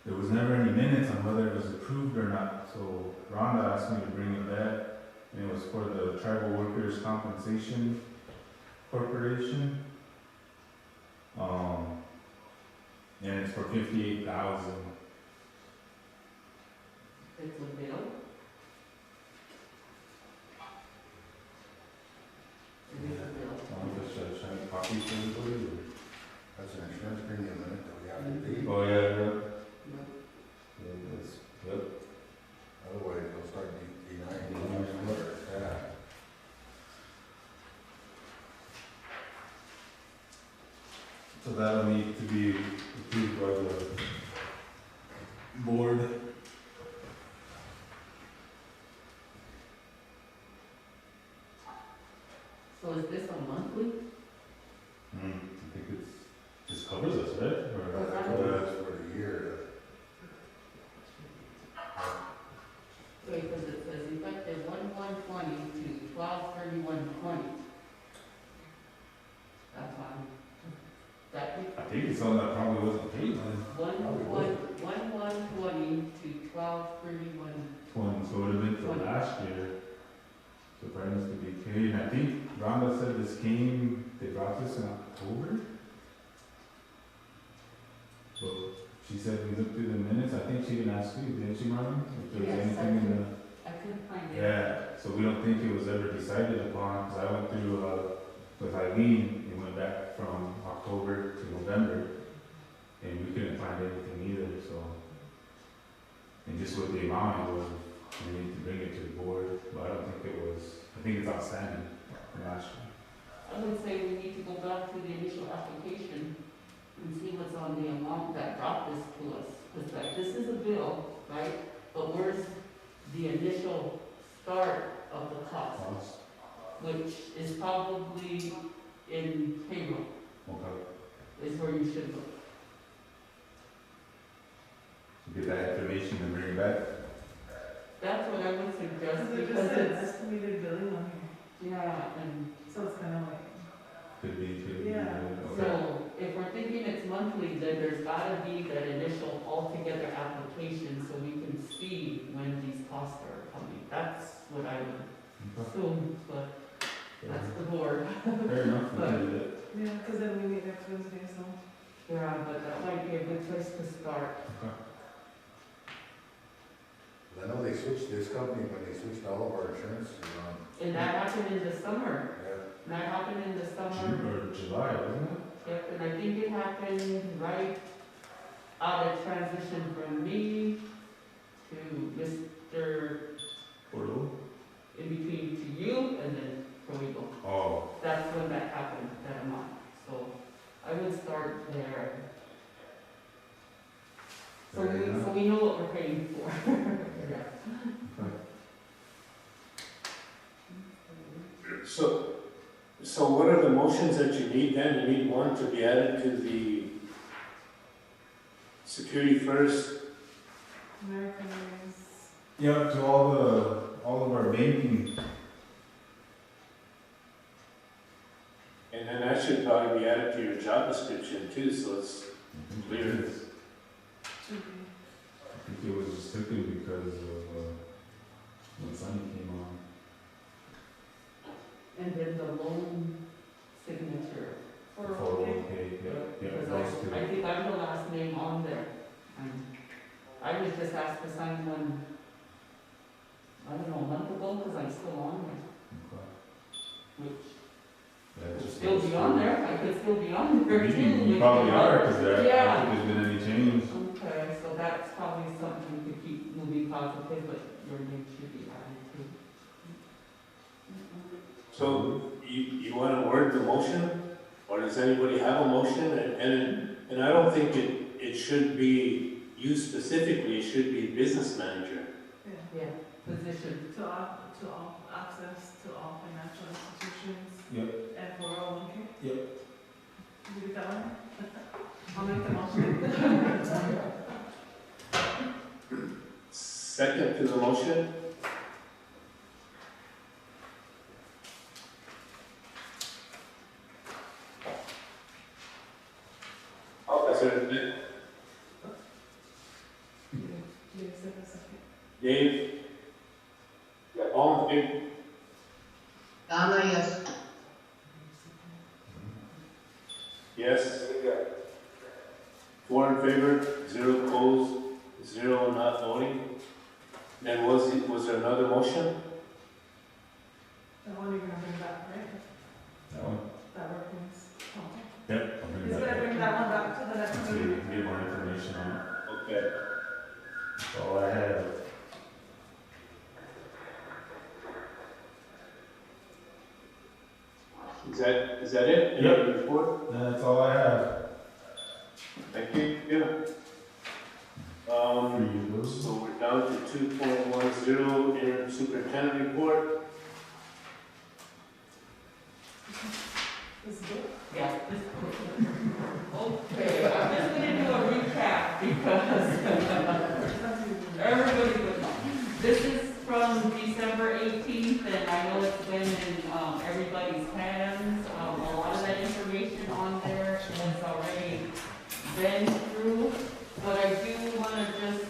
There was never any minutes on whether it was approved or not, so Rhonda asked me to bring it back, and it was for the Tribal Workers Compensation Corporation. And it's for $58,000. It's a bill? It is a bill. Should I try to copy for everybody, or? That's an insurance premium limit that we have to pay. Oh, yeah, yeah. No. Yeah, that's, yep. Otherwise, they'll start denying the staff. So that'll need to be approved by the board. So is this a monthly? I think it's, just covers us, right? Or, That's for the year. Wait, because it says effective 1/1/20 to 12/31/20. That's fine. That be I think it's on that probably wasn't paid then. 1/1/20 to 12/31. 20, so it would have been for last year. So probably needs to be paid. And I think Rhonda said this came, they brought this in October. So she said we looked through the minutes. I think she even asked you, didn't she, Marlon? If there was Yes, anything in the. I couldn't find it. Yeah, so we don't think it was ever decided upon, because I went through, with Eileen, it went back from October to November, and we couldn't find anything either, so. And just with the amount, it was, we need to bring it to the board, but I don't think it was, I think it's outstanding from last year. I would say we need to go back to the initial application and see what's on the amount that brought this to us. Because like, this is a bill, right? But where's the initial start of the cost? Which is probably in payroll, Okay. is where you should look. Get that information and bring it back. That's what I would suggest, Because it just because said it's, estimated billing on here, yeah, and so it's kind of like, Could be, Yeah. okay. so if we're thinking it's monthly, then there's gotta be that initial altogether application so we can see when these costs are coming. That's what I would assume, but that's the board. Fair enough, we can do that. yeah, because then we meet next Wednesday, so. Yeah, but that might be a good place to start. I know they switched this company when they switched all of our insurance, And that happened in the summer. yeah. That happened in the June summer. or July, wasn't it? Yep, and I think it happened right out of transition from me to Mr. Portal? in between to you and then Provigo. Oh, That's when that happened, that month. So I would start there. So Fair we, enough. so we know what we're paying for. Yeah. So what are the motions that you need then? You need one to be added to the security first. American Airlines. yeah, to all of our banking. And then that should probably be added to your job description too, so it's clear. Should be. I think it was strictly because of, when Sunny came on. And then the loan signature. For, Okay, okay. yeah, Because those two. I think I'm the last name on there. And I was just asked to sign one, I don't know, a month ago, because I'm still on there, Okay. which Yeah, could just still those be two. on there. I could still be on there too. You which probably is- are, because I Yeah. don't think there's been any change. Okay, so that's probably something to keep moving positive, but your name should be added too. So you wanna word the motion, or does anybody have a motion? And I don't think it should be you specifically, it should be business manager. Yeah. Yeah, position. To all access to all financial institutions. Yep. And 401k. Yep. Did you get that one? I'll make the motion. Second to the motion? Is there, Yes, second. Dave? All in favor? Donna, yes. Yes. 4 in favor, 0 opposed, 0 not voting. And was there another motion? That one you're gonna bring back, right? That one? That workman's comp. Yep. I'll bring He's that gonna back. bring that one back to the next Get meeting. get more information on it. Okay. That's all I have. Is that it? Any Yep. other report? That's all I have. Thank you. Yeah. For you, Bruce. So we're down to 2.10, interim superintendent report. This is good. Yeah. Okay, I'm just gonna do a recap because everybody would know. This is from December 18th, and I know it's been in everybody's hands. A lot of that information on there has already been through. But I do want to just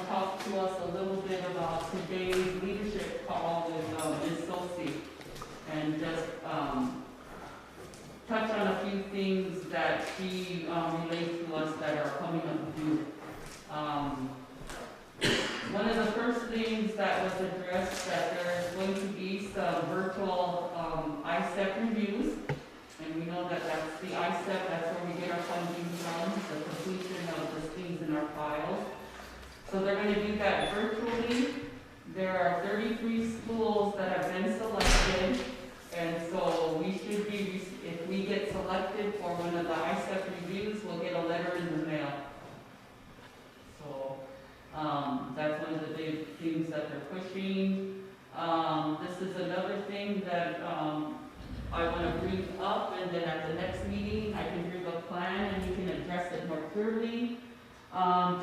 talk to us a little bit about today's leadership call with Ms. Sosi, and just touch on a few things that she relayed to us that are coming up due. One of the first things that was addressed, that there's going to be some virtual ISEP reviews. And we know that that's the ISEP, that's where we get our funding from, the completion of the things in our files. So they're gonna do that virtually. There are 33 schools that have been selected. And so we should be, if we get selected for one of the ISEP reviews, we'll get a letter in the mail. So, that's one of the big things that they're pushing. This is another thing that, I want to bring up, and then at the next meeting, I can bring a plan and you can address it more clearly.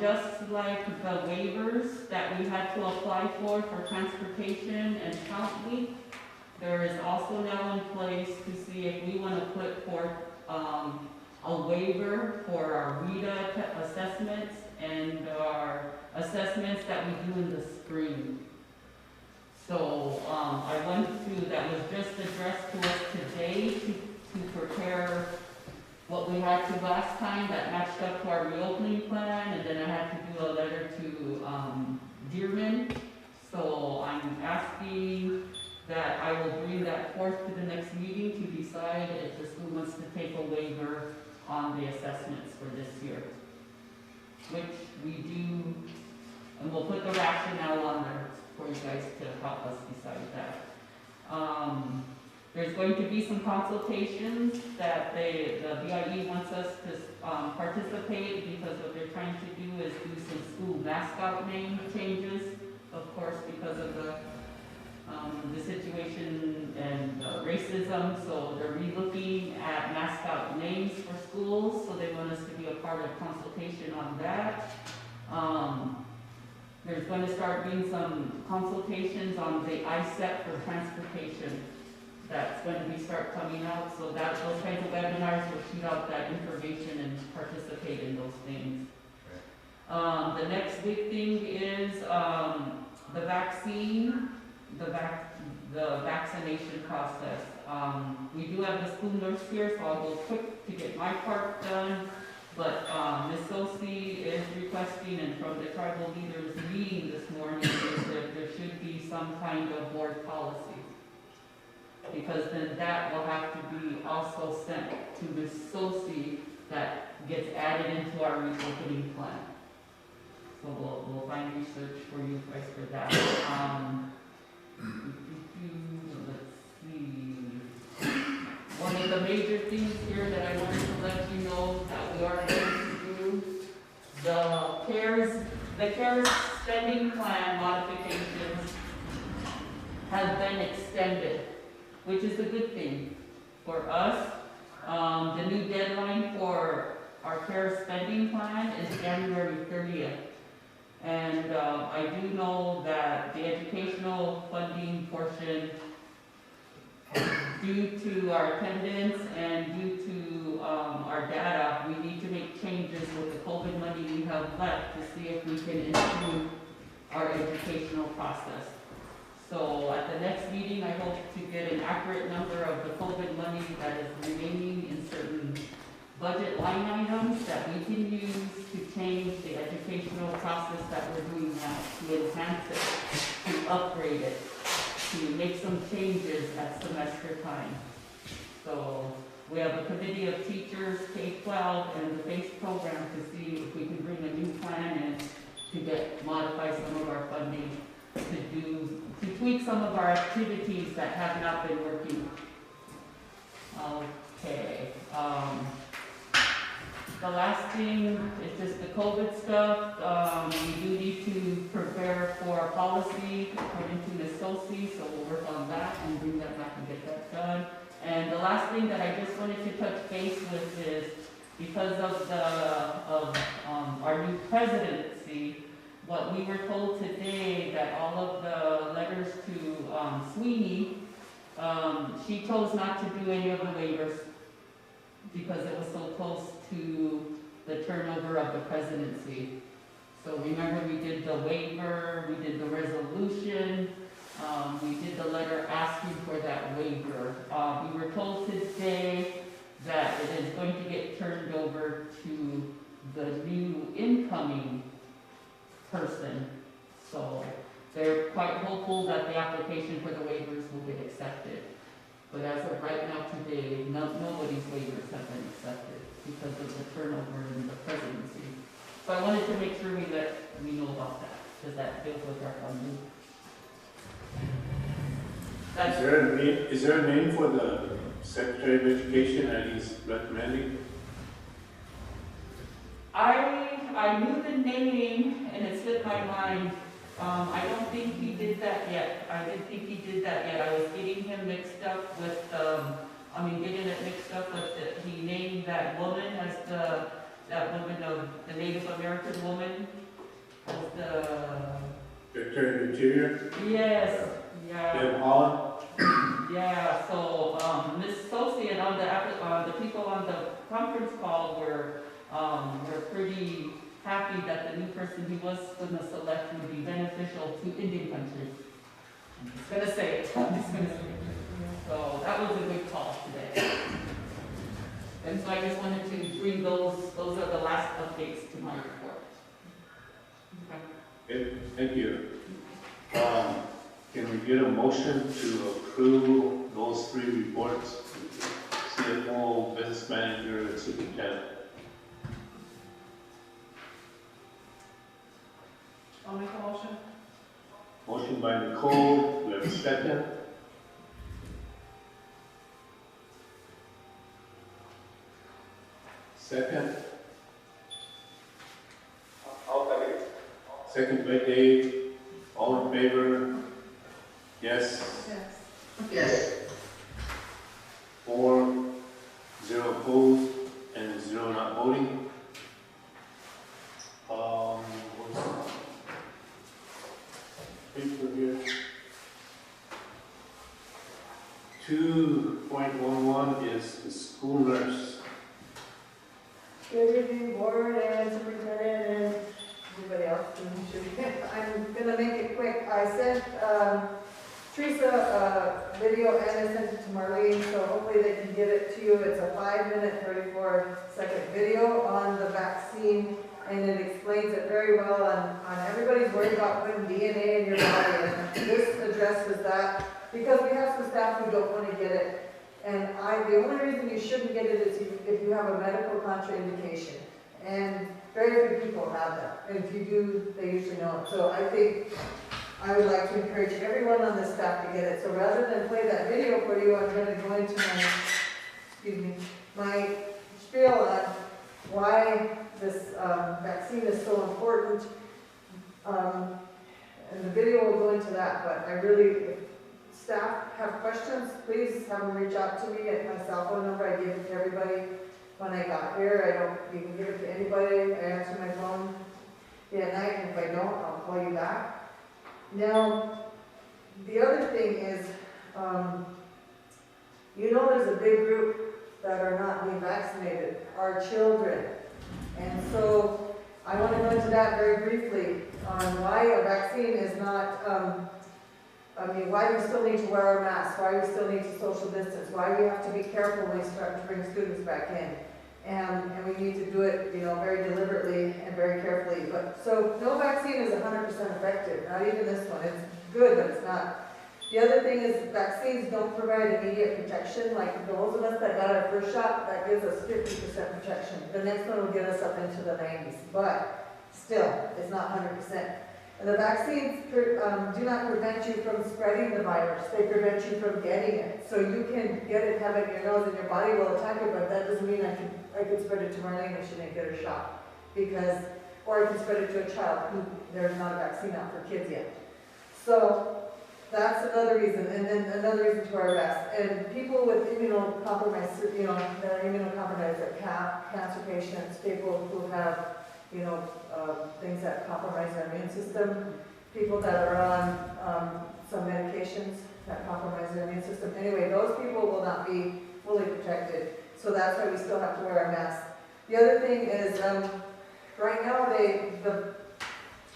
Just like the waivers that we had to apply for transportation and count week, there is also now in place to see if we want to put forth, a waiver for our WIDA assessments and our assessments that we do in the spring. So, I went through, that was just addressed to us today to prepare what we had to last time that matched up to our reopening plan, and then I had to do a letter to, Adjournment. So I'm asking that I will bring that forth to the next meeting to decide if the school wants to take a waiver on the assessments for this year. Which we do, and we'll put the rationale on there for you guys to help us decide that. There's going to be some consultations that the BIE wants us to participate, because what they're trying to do is do some school mascot name changes, of course, because of the situation and racism. So they're relooking at mascot names for schools, so they want us to be a part of consultation on that. There's going to start being some consultations on the ISEP for transportation. That's going to start coming out, so that those kinds of webinars will shoot out that information and participate in those things. The next big thing is the vaccine, the vaccination process. We do have the school nurse here, so I'll go quick to get my part done. But Ms. Sosi is requesting, and from the tribal leaders meeting this morning, is that there should be some kind of board policy. Because then that will have to be also sent to Ms. Sosi, that gets added into our reopening plan. So we'll find research for you guys for that. Let's see. One of the major things here that I wanted to let you know that we are going to do, the CARES spending plan modifications have been extended, which is a good thing for us. The new deadline for our CARES spending plan is January 30th. And I do know that the educational funding portion, due to our attendance and due to our data, we need to make changes with the COVID money we have left to see if we can improve our educational process. So at the next meeting, I hope to get an accurate number of the COVID money that is remaining in certain budget line items that we can use to change the educational process that we're doing now, to enhance it, to upgrade it, to make some changes at semester time. So we have a committee of teachers, K-12, and the FACE program to see if we can bring a new plan in to modify some of our funding, to tweak some of our activities that have not been working. Okay. The last thing is just the COVID stuff. We do need to prepare for a policy according to Ms. Sosi, so we'll work on that and bring that back and get that done. And the last thing that I just wanted to touch base with is, because of our new presidency, what we were told today, that all of the letters to Sweeney, she chose not to do any of the waivers because it was so close to the turnover of the presidency. So remember, we did the waiver, we did the resolution, we did the letter asking for that waiver. We were told today that it is going to get turned over to the new incoming person. So they're quite hopeful that the application for the waivers will get accepted. But as of right now today, nobody's waivers have been accepted because of the turnover in the presidency. So I wanted to make sure we know about that, because that deals with our funding. Is there a name for the Secretary of Education that he's recommending? I knew the name and it slipped my mind. I don't think he did that yet. I didn't think he did that yet. I was getting him mixed up with, getting it mixed up with he named that woman as that woman, the Native American woman, was the, Attorney Interior, yes, yeah. Deb Holland. Yeah, so, Ms. Sosi and all the people on the conference call were pretty happy that the new person he was gonna select would be beneficial to Indian country. I'm just gonna say it, I'm just gonna say it. So that was a good call today. And so I just wanted to bring those are the last updates to my report. Okay. Okay, thank you. Can we get a motion to approve those 3 reports? CFO, business manager, and superintendent. I'll make a motion. Motion by Nicole, do we have a second? Second? I'll second. Second by Dave. All in favor? Yes. Yes. Yes. 4, 0 opposed, and 0 not voting. What's paper here? 2.11 is the school nurse. Good evening, board and superintendent and everybody else. I'm gonna make it quick. I sent, Teresa a video and I sent it to Marlene, so hopefully they can get it to you. It's a 5-minute, 34-second video on the vaccine, and it explains it very well on everybody's worried about putting DNA in your body, and this addresses that, because we have some staff who don't want to get it. And the only reason you shouldn't get it is if you have a medical contraindication. And very few people have that. And if you do, they usually know it. So I think I would like to encourage everyone on the staff to get it. So rather than play that video for you, I'm going to go into my spiel on why this vaccine is so important. And the video will go into that, but I really, if staff have questions, please have them reach out to me at my cell phone number. I gave it to everybody when I got here. You can give it to anybody. I answer my phone at night, and if I don't, I'll call you back. Now, the other thing is, there's a big group that are not being vaccinated, our children. And so I want to go into that very briefly on why a vaccine is not, why we still need to wear our masks, why we still need to social distance, why we have to be careful when we start to bring students back in. And we need to do it, very deliberately and very carefully. But so no vaccine is 100% effective, not even this one. It's good, but it's not. The other thing is vaccines don't provide immediate protection. Like those of us that got our first shot, that gives us 50% protection. The next one will get us up into the 90s, but still, it's not 100%. And the vaccines do not prevent you from spreading the virus. They prevent you from getting it. So you can get it, have it in your nose, and your body will attack it, but that doesn't mean I could spread it to Marlene if she didn't get her shot. Or I can spread it to a child who there's not a vaccine out for kids yet. So that's another reason. And then another reason to wear a mask. And people with immunocompromised, that are immunocompromised, like cancer patients, people who have things that compromise their immune system, people that are on some medications that compromise their immune system. Anyway, those people will not be fully protected. So that's why we still have to wear a mask. The other thing is, right now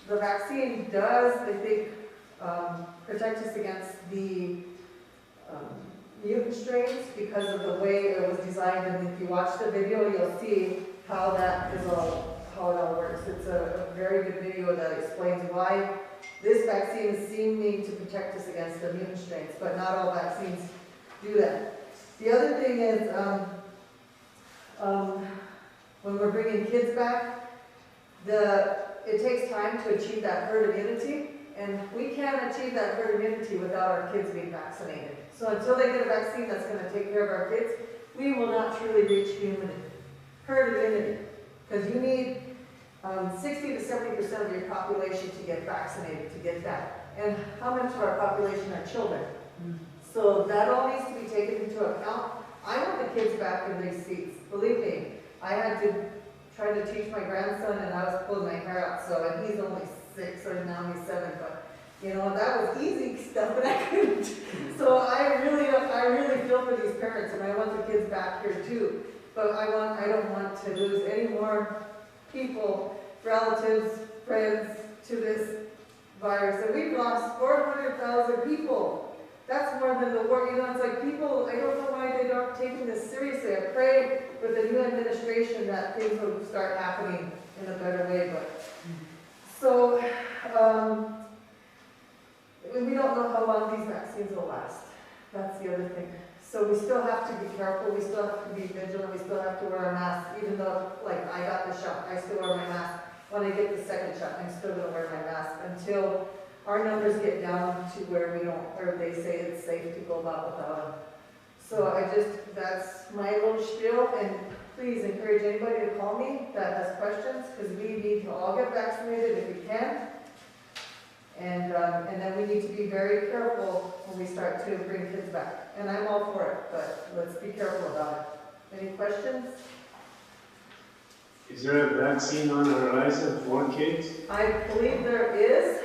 the vaccine does, I think, protect us against the mutant strains because of the way it was designed. And if you watch the video, you'll see how how it all works. It's a very good video that explains why this vaccine is seeming to protect us against the mutant strains, but not all vaccines do that. The other thing is, when we're bringing kids back, it takes time to achieve that herd immunity, and we can't achieve that herd immunity without our kids being vaccinated. So until they get a vaccine that's going to take care of our kids, we will not truly reach herd immunity, because you need 60 to 70% of your population to get vaccinated, to get that. And how much of our population are children? So that all needs to be taken into account. I want the kids back in these seats. Believe me, I had to trying to teach my grandson, and I was pulling my hair out, so, and he's only 6, or now he's 7, but, you know, that was easy stuff, but I couldn't. So I really feel for these parents, and I want the kids back here too. But I don't want to lose any more people, relatives, friends to this virus. And we've lost 400,000 people. That's more than the war. You know, it's like people, I don't know why they aren't taking this seriously. I pray with the new administration that things will start happening in a better way. But so, we don't know how long these vaccines will last. That's the other thing. So we still have to be careful, we still have to be vigilant, we still have to wear a mask, even though, like, I got the shot, I still wear my mask. When I get the second shot, I'm still gonna wear my mask until our numbers get down to where we don't, or they say it's safe to go about without them. So that's my little spiel, and please encourage anybody to call me that has questions, because we need to all get vaccinated if we can. And then we need to be very careful when we start to bring kids back. And I'm all for it, but let's be careful about it. Any questions? Is there a vaccine on the horizon for kids? I believe there is,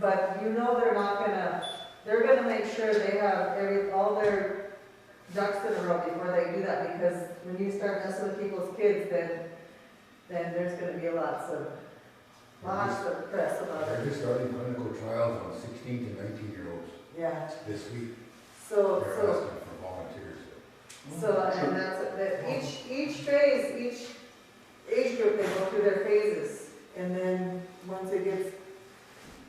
but you know they're gonna make sure they have all their ducks in a row before they do that, because when you start messing with people's kids, then there's gonna be lots of press about They're it. just starting clinical trials on 16 to 19-year-olds Yeah. this week. So, They're asking for volunteers. and that's each phase, each age group, they go through their phases, and then once it gets,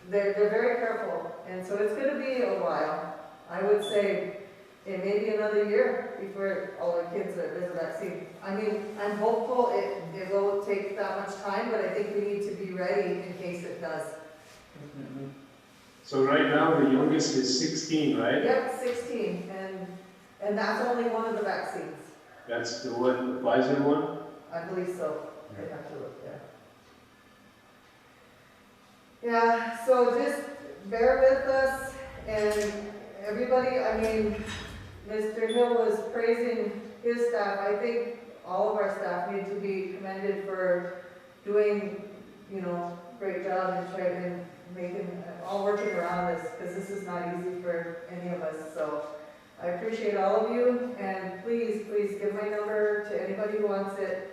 they're very careful, and so it's going to be a while. I would say it may be another year before all our kids there's a vaccine. I mean, I'm hopeful it will take that much time, but I think we need to be ready in case it does. So right now, the youngest is 16, right? Yep, 16, and that's only one of the vaccines. That's the one, the Pfizer one? I believe so. I have to look, yeah, so just bear with us, and everybody, I mean, Mr. Hill was praising his staff. I think all of our staff need to be commended for doing, great job and all working around this, because this is not easy for any of us. So I appreciate all of you, and please give my number to anybody who wants it.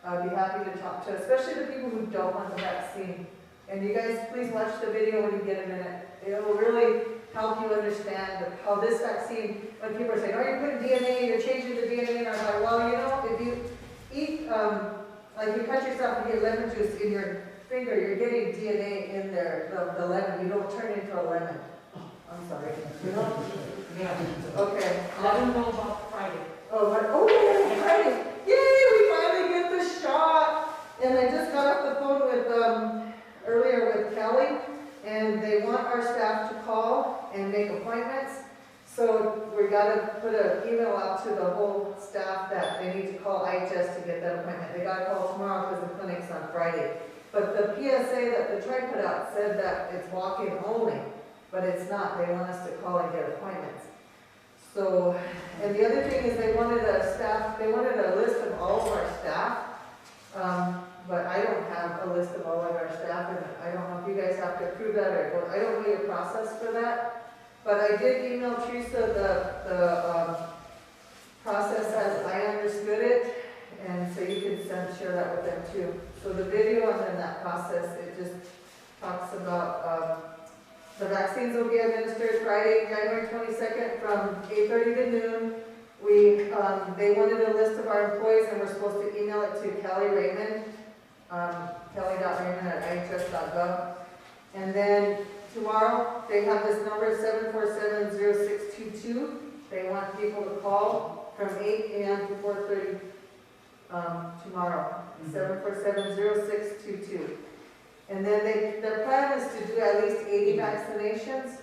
I'd be happy to talk to, especially the people who don't want the vaccine. And you guys, please watch the video when you get a minute. It will really help you understand how this vaccine, when people are saying, oh, you're putting DNA, you're changing the DNA, and I'm like, well, if you eat, like you cut yourself and get lemon juice in your finger, you're getting DNA in there, the lemon. You don't turn into a lemon. I'm sorry. Yeah. Okay. Let them know about Friday. Yeah, Friday. Yay, we finally get the shot. And I just got off the phone with, earlier with Kelly, and they want our staff to call and make appointments. So we got to put an email out to the whole staff that they need to call IHS to get that appointment. They got to call tomorrow because the clinic's on Friday. But the PSA that the Tri put out said that it's walk-in only, but it's not. They want us to call and get appointments. So, and the other thing is they wanted a list of all of our staff, but I don't have a list of all of our staff, and I don't know if you guys have to approve that, or I don't know your process for that. But I did email Teresa the process as I understood it, and so you can share that with them too. So the video and then that process, it just talks about the vaccines will be administered Friday, January 22nd from 8:30 to noon. They wanted a list of our employees, and we're supposed to email it to Kelly Raymond, kelly.raymond@ihs.gov. And then tomorrow, they have this number, 747-0622. They want people to call from 8 a.m. to 4:30 tomorrow, 747-0622. And then their plan is to do at least 80 vaccinations,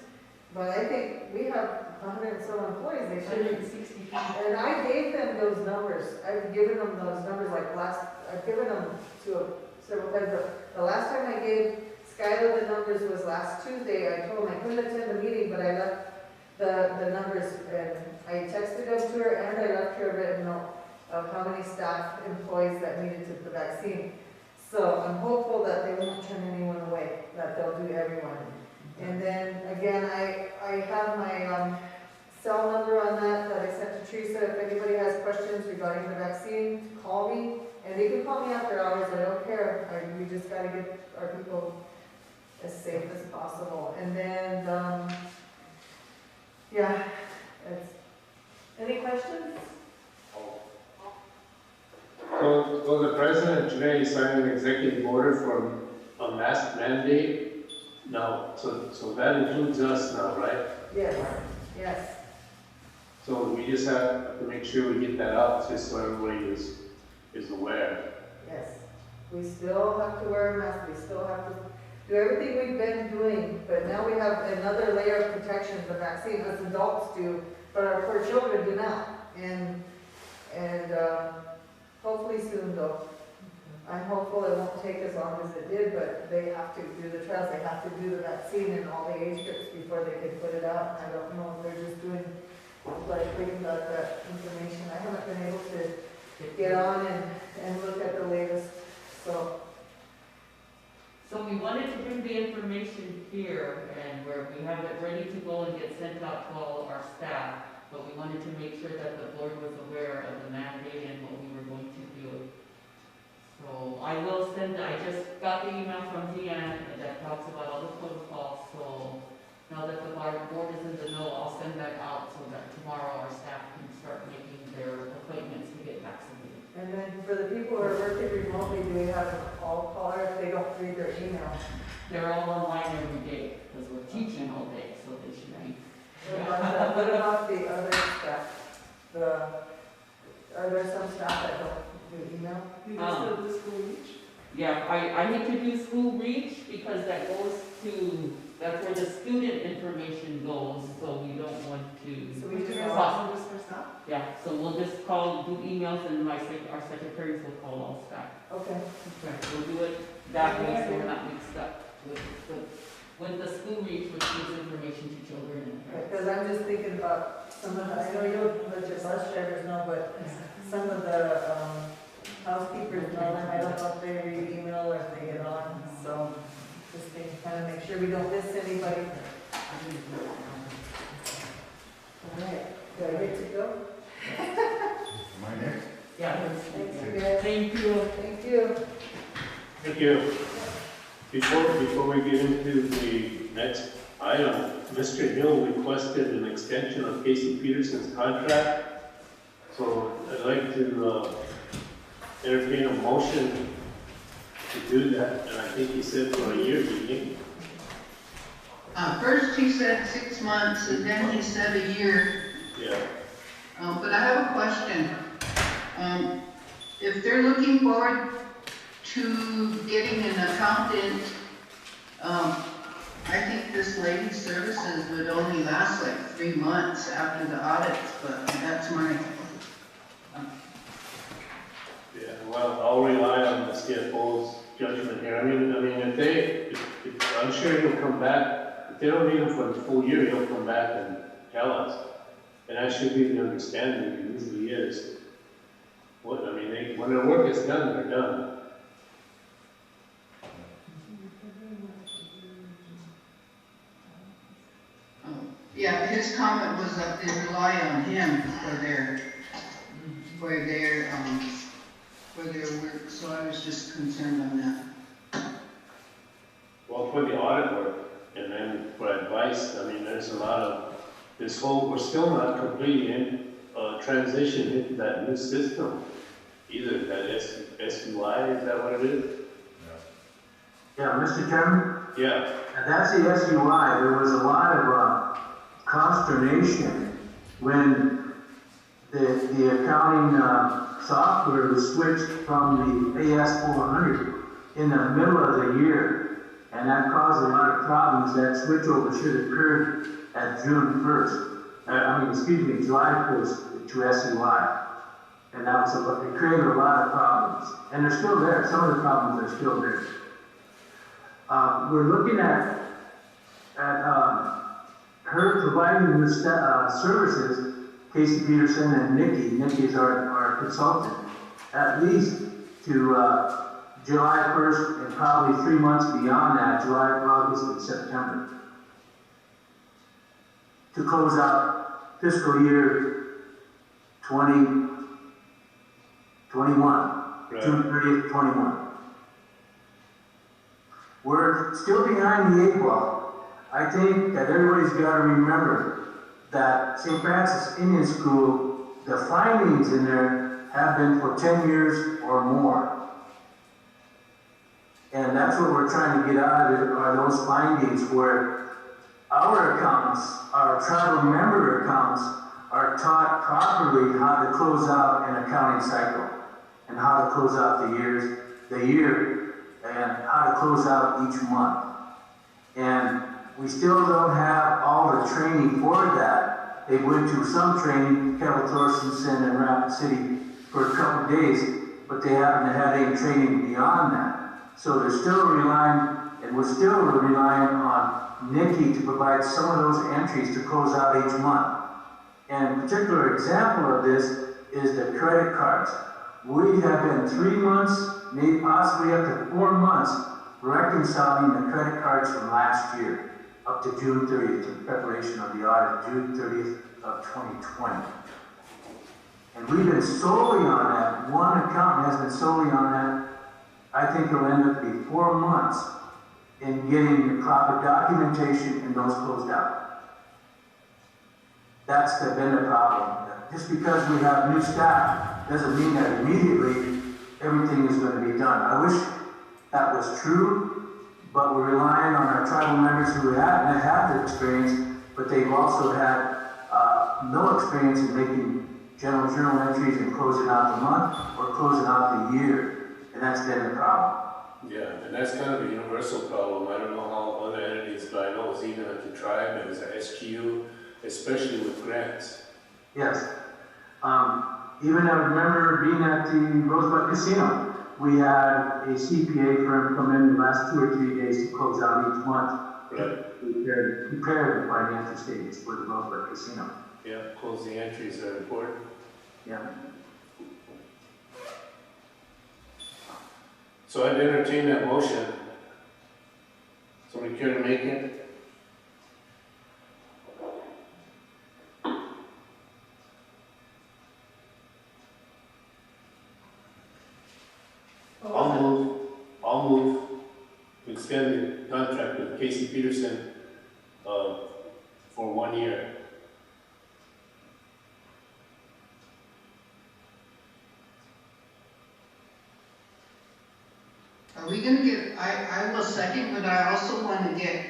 but I think we have 100 and some employees. They should. 160 people. And I gave them those numbers. I've given them those numbers I've given them to several times. But the last time I gave Skylar the numbers was last Tuesday. I told them I couldn't attend the meeting, but I left the numbers, and I texted them to her, and I left her a written note. of how many staff employees that needed the vaccine. So I'm hopeful that they won't turn anyone away, that they'll do everyone. And then, again, I have my cell number on that I sent to Teresa. If anybody has questions regarding the vaccine, call me. And they can call me after hours, I don't care. We just gotta get our people as safe as possible. And then, yeah, any questions? So the president today signed an executive order for a mask mandate. Now, so that includes us now, right? Yes, yes. So we just have to make sure we get that out, just so everybody is aware. Yes, we still have to wear a mask, we still have to do everything we've been doing, but now we have another layer of protection, the vaccine, as adults do, but our poor children do not. And hopefully soon though. I'm hopeful it won't take as long as it did, but they have to do the trials, they have to do the vaccine in all the age groups before they can put it out. I don't know if they're just doing, like, waiting about that information. I haven't been able to get on and look at the latest, so. So we wanted to bring the information here and where we have it ready to go and get sent out to all of our staff, but we wanted to make sure that the board was aware of the mandate and what we were going to do. So I will send, I just got the email from Deanne that talks about all the protocols, so now that the board is in the know, I'll send that out so that tomorrow our staff can start making their appointments to get vaccinated. And then for the people who are working remotely, do we have an all caller if they don't read their email? They're all online every day because we're teaching all day, so they should be. What about the other staff? Are there some staff that don't do email? You guys still do school reach? Yeah, I need to do school reach because that goes to, that's where the student information goes, so we don't want to. So We we do just guys call. also just for staff? Yeah, so we'll just call, do emails, and our secretaries will call all staff. Okay. Okay, we'll do it that way, so we're not mixed up with the school reach, which gives information to children and parents. Because I'm just thinking about some of the, I know you'll let your bus drivers know, but some of the housekeepers know, and I don't know if they read email or if they get on, so just to kind of make sure we don't miss anybody. All right, do I get to go? Am I next? Yeah. Thanks, you guys. Thank you. Thank you. Thank you. Before we get into the next item, Mr. Hill requested an extension of Casey Peterson's contract. So I'd like to entertain a motion to do that, and I think he said for a year, didn't he? First he said 6 months, and then he said a year. Yeah. But I have a question. If they're looking forward to getting an accountant, I think this lady's services would only last like 3 months after the audits, but that's my, Yeah, well, I'll rely on the CFO's judgment here. I mean, if I'm sure he'll come back. If they don't need him for the full year, he'll come back and tell us. And that should be the understanding, it usually is. When their work is done, they're done. yeah, his comment was that they rely on him for their work, so I was just concerned on that. Well, for the audit work, and then for advice, there's a lot of, we're still not completely in transition into that new system. Either that SUI, is that what it is? Yeah, Mr. Chairman? Yeah. And that's the SUI. There was a lot of consternation when the accounting software was switched from the AS400 in the middle of the year, and that caused a lot of problems. That switchover should have occurred at June 1st. July 1st to SUI. And that was it created a lot of problems. And they're still there. Some of the problems are still there. We're looking at her providing the services Casey Peterson and Nikki. Nikki is our consultant, at least to July 1st and probably 3 months beyond that, July, August, and September, to close out fiscal year 2021, Right. June 30th, 21. We're still behind the 8 ball. I think that everybody's got to remember that St. Francis Indian School, the findings in there have been for 10 years or more. And that's what we're trying to get out of it, are those findings where our accountants, our tribal member accountants, are taught properly how to close out an accounting cycle and how to close out the year, and how to close out each month. And we still don't have all the training for that. They went to some training, Kettle Torstenson and Rapid City, for a couple of days, but they haven't had any training beyond that. So they're still relying, and we're still relying on Nikki to provide some of those entries to close out each month. And a particular example of this is the credit cards. We have been 3 months, maybe possibly up to 4 months, reconciling the credit cards from last year up to June 30th in preparation of the audit, June 30th of 2020. And we've been solely on that. One account has been solely on that. I think it'll end up being 4 months in getting the proper documentation and those closed out. That's been the problem. Just because we have new staff doesn't mean that immediately everything is going to be done. I wish that was true, but we're relying on our tribal members who have the experience, but they've also had no experience in making general journal entries and closing out the month or closing out the year. And that's been the problem. Yeah, and that's kind of a universal problem. I don't know how other entities, but I know it's even at the tribe and it's at SGU, especially with grants. Yes. Even I remember being at the Rosebud Casino, we had a CPA firm come in the last 2 or 3 days to close out each month. Right. Prepare the financial statements for the Rosebud Casino. Yeah, closing entries are important. Yeah. So I'd entertain that motion. Somebody care to make it? I'll move to extend the contract with Casey Peterson for 1 year. Are we gonna get, I will second, but I also want to get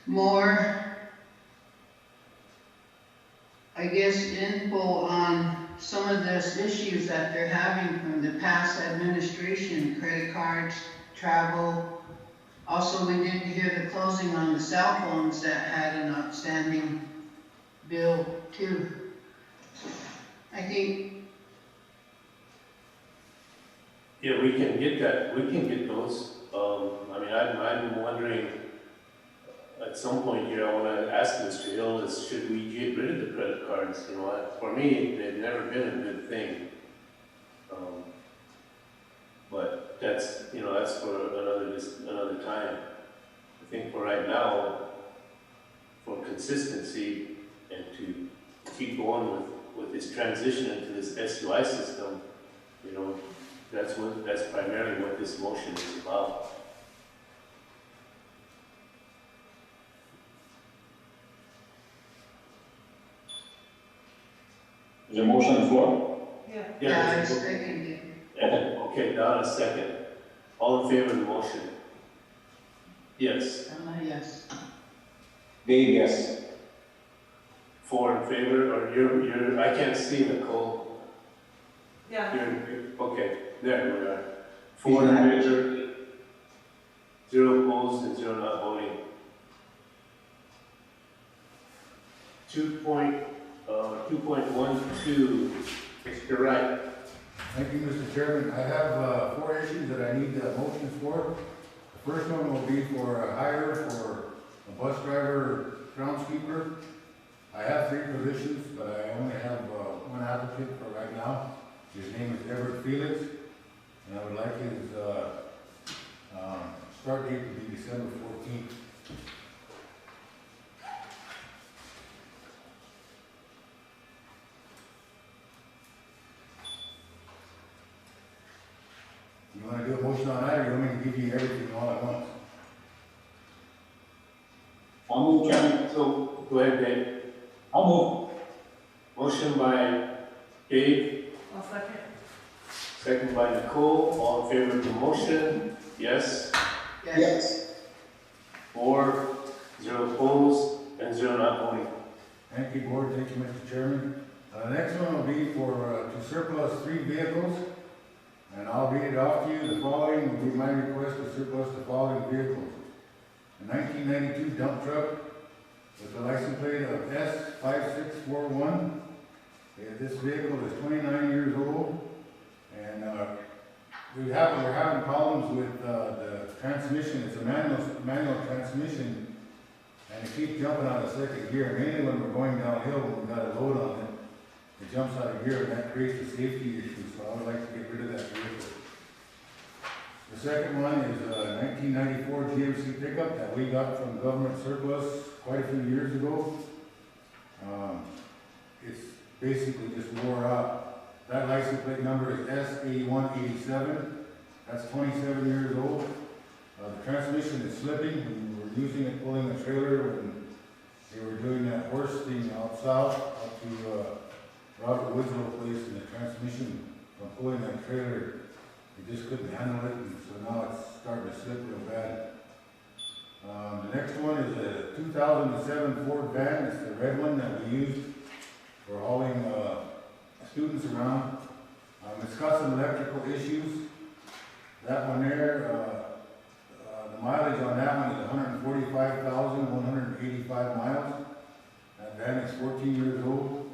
more, I guess, info on some of those issues that they're having from the past administration, credit cards, travel. Also, we didn't hear the closing on the cell phones that had an outstanding bill too. I think, Yeah, we can get that, we can get those. I mean, I'm wondering, at some point here, I wanna ask Mr. Hill, should we get rid of the credit cards? You know, for me, they've never been a good thing. But that's, you know, that's for another time. I think for right now, for consistency and to keep going with this transition into this SUI system, you know, that's primarily what this motion is about. Is there a motion on the floor? Yeah. yeah, I there's a- second it. Okay, Donna, second. All in favor of the motion? Yes. Yes. Dave, yes. 4 in favor, or you're, I can't see, Nicole. Yeah. Okay, there we are. 4 in favor, 0 opposed, and 0 not voting. 2.12, Mr. Wright. Thank you, Mr. Chairman. I have 4 issues that I need motions for. The first one will be for a hire for a bus driver, groundskeeper. I have 3 positions, but I only have one applicant for right now. His name is Everett Felix, and I would like his start date to be December 14th. You want to do a motion on that, or you want me to give you everything all at once? I'll move, Chairman. So, go ahead, Dave. I'll move. Motion by Dave, I'll second. second by Nicole. All in favor of the motion? Yes. Yes. 4, 0 opposed, and 0 not voting. Thank you, Board. Thank you, Mr. Chairman. Next one will be for, to surplus 3 vehicles, and I'll read it off to you. The following will be my request to surplus the following vehicles. A 1992 dump truck with a license plate of S5641. This vehicle is 29 years old, and we're having problems with the transmission. It's a manual transmission, and it keeps jumping out of second gear. Mainly when we're going downhill, when we've got a load on it, it jumps out of gear, and that creates a safety issue. So I would like to get rid of that vehicle. The second one is a 1994 GMC pickup that we got from government surplus quite a few years ago. It's basically just wore out. That license plate number is SA187. That's 27 years old. The transmission is slipping. We were using it pulling a trailer when they were doing that horse thing out south, up to Robert Winslow place, and the transmission from pulling that trailer, we just couldn't handle it, and so now it's starting to slip real bad. The next one is a 2007 Ford van. It's the red one that we used for hauling students around. It's got some electrical issues. That one there, the mileage on that one is 145,185 miles. That van is 14 years old.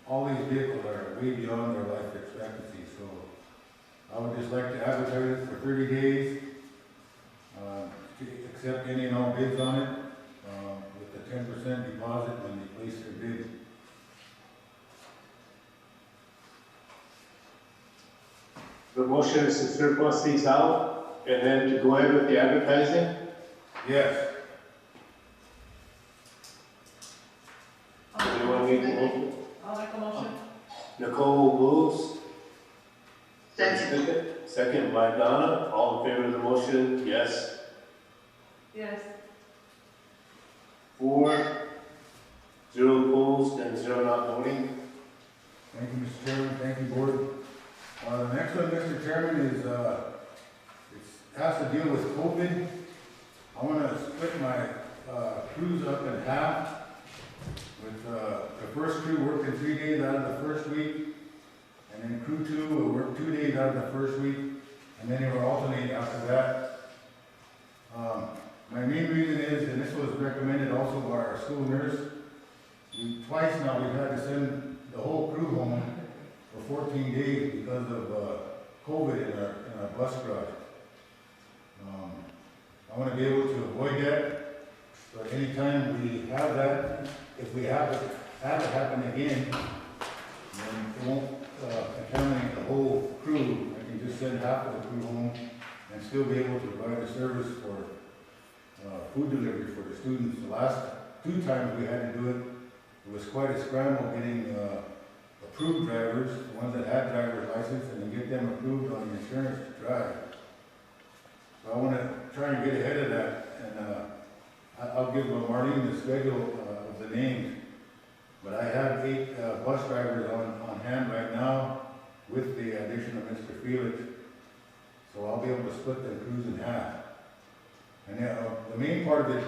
All these vehicles are way beyond their life expectancy, so I would just like to advertise it for 30 days, accept any and all bids on it, with the 10% deposit when they place their bid. The motion is to surplus these out, and then to go ahead with the advertising? Yes. Anyone make the motion? I'll make a motion. Nicole moves. Second. Second by Donna. All in favor of the motion? Yes. Yes. 4, 0 opposed, and 0 not voting. Thank you, Mr. Chairman. Thank you, Board. The next one, Mr. Chairman, is, it has to deal with COVID. I want to split my crews up in half. With the first crew working 3 days out of the first week, and then crew 2 will work 2 days out of the first week, and then they will alternate after that. My main reason is, and this was recommended also by our school nurse, twice now we've had to send the whole crew home for 14 days because of COVID in our bus garage. I want to be able to avoid that, but anytime we have that, if we have it happen again, then it won't contaminate the whole crew. I can just send half of the crew home and still be able to provide a service for food delivery for the students. The last 2 times we had to do it, it was quite a scramble getting approved drivers, the ones that had driver's license, and then get them approved on the insurance to drive. So I want to try and get ahead of that, and I'll give Marlene the schedule of the names. But I have 8 bus drivers on hand right now with the addition of Mr. Felix. So I'll be able to split the crews in half. And the main part of it,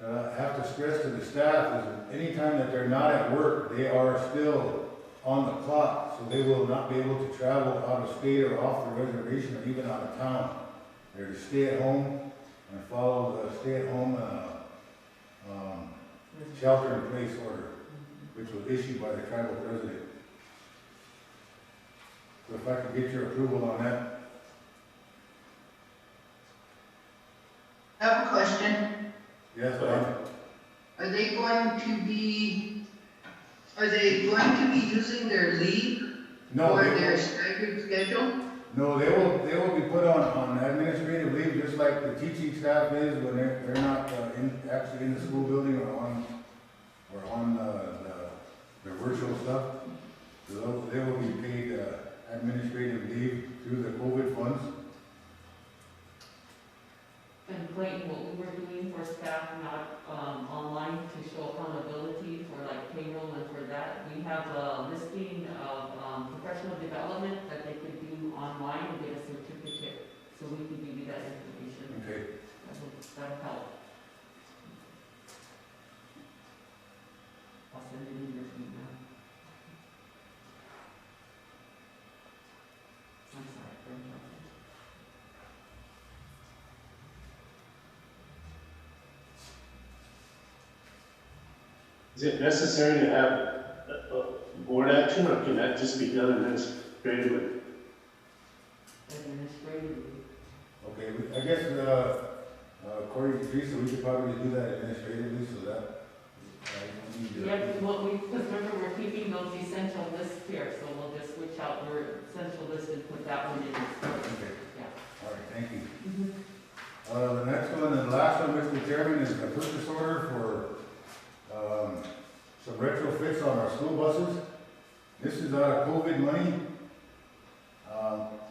I have to stress to the staff is anytime that they're not at work, they are still on the clock. So they will not be able to travel out of state or off the reservation or even out of town. They're to stay at home and follow the stay-at-home shelter-in-place order, which was issued by the tribal president. So if I could get your approval on that. I have a question. Yes, ma'am. Are they going Are they going to be using their leave No, or they their will, staggered schedule? no, they will be put on administrative leave, just like the teaching staff is when they're not, actually in the school building or on, the virtual stuff. So they will be paid, administrative leave through the COVID funds. And Clayton, what we were doing for staff not, online to show accountability for like payroll and for that, we have a listing of, professional development that they could do online and get a certificate, so we can give you that information. Okay. That'll help. I'll send it in your email. I'm sorry, Brenda. Is it necessary to have board action, or can that just be done administratively? Administratively. Okay, I guess, according to Teresa, we could probably do that administratively, so that, I don't need to. Yeah, well, because remember, we're keeping those essential lists here, so we'll just switch out your essential list and put that one in. Okay. Yeah. All right, thank you. The next one and the last one, Mr. Chairman, is a purchase order for, some retrofits on our school buses. This is out of COVID money.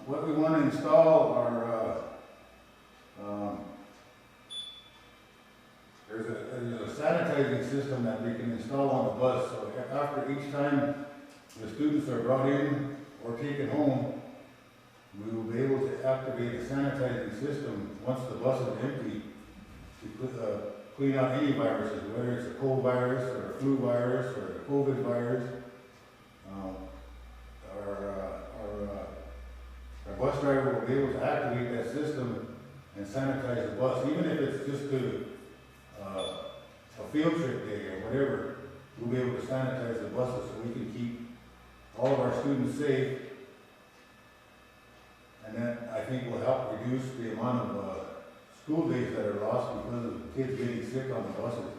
What we want to install are, there's a sanitizing system that we can install on the bus, so after each time the students are brought in or taken home, we will be able to activate a sanitizing system once the bus is empty to clean out any viruses, whether it's a cold virus or a flu virus or a COVID virus. Our bus driver will be able to activate that system and sanitize the bus, even if it's just a field trip day or whatever. We'll be able to sanitize the buses so we can keep all of our students safe. And that, I think, will help reduce the amount of school days that are lost because of kids getting sick on the buses.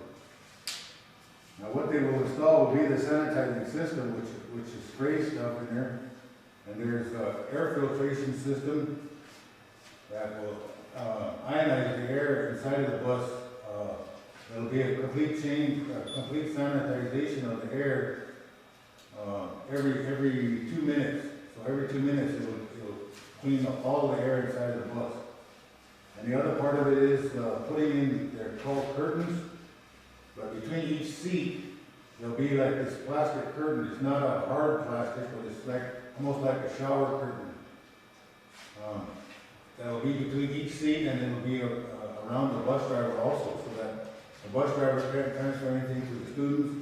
Now, what they will install will be the sanitizing system, which is spray stuff in there. And there's an air filtration system that will ionize the air inside of the bus. It'll be a complete change, complete sanitization of the air every 2 minutes. So every 2 minutes it'll clean up all the air inside of the bus. And the other part of it is putting in, they're called curtains, but between each seat there'll be like this plastic curtain. It's not a hard plastic, but it's like almost like a shower curtain. That'll be between each seat, and it'll be around the bus driver also, so that the bus driver can't transfer anything to the students,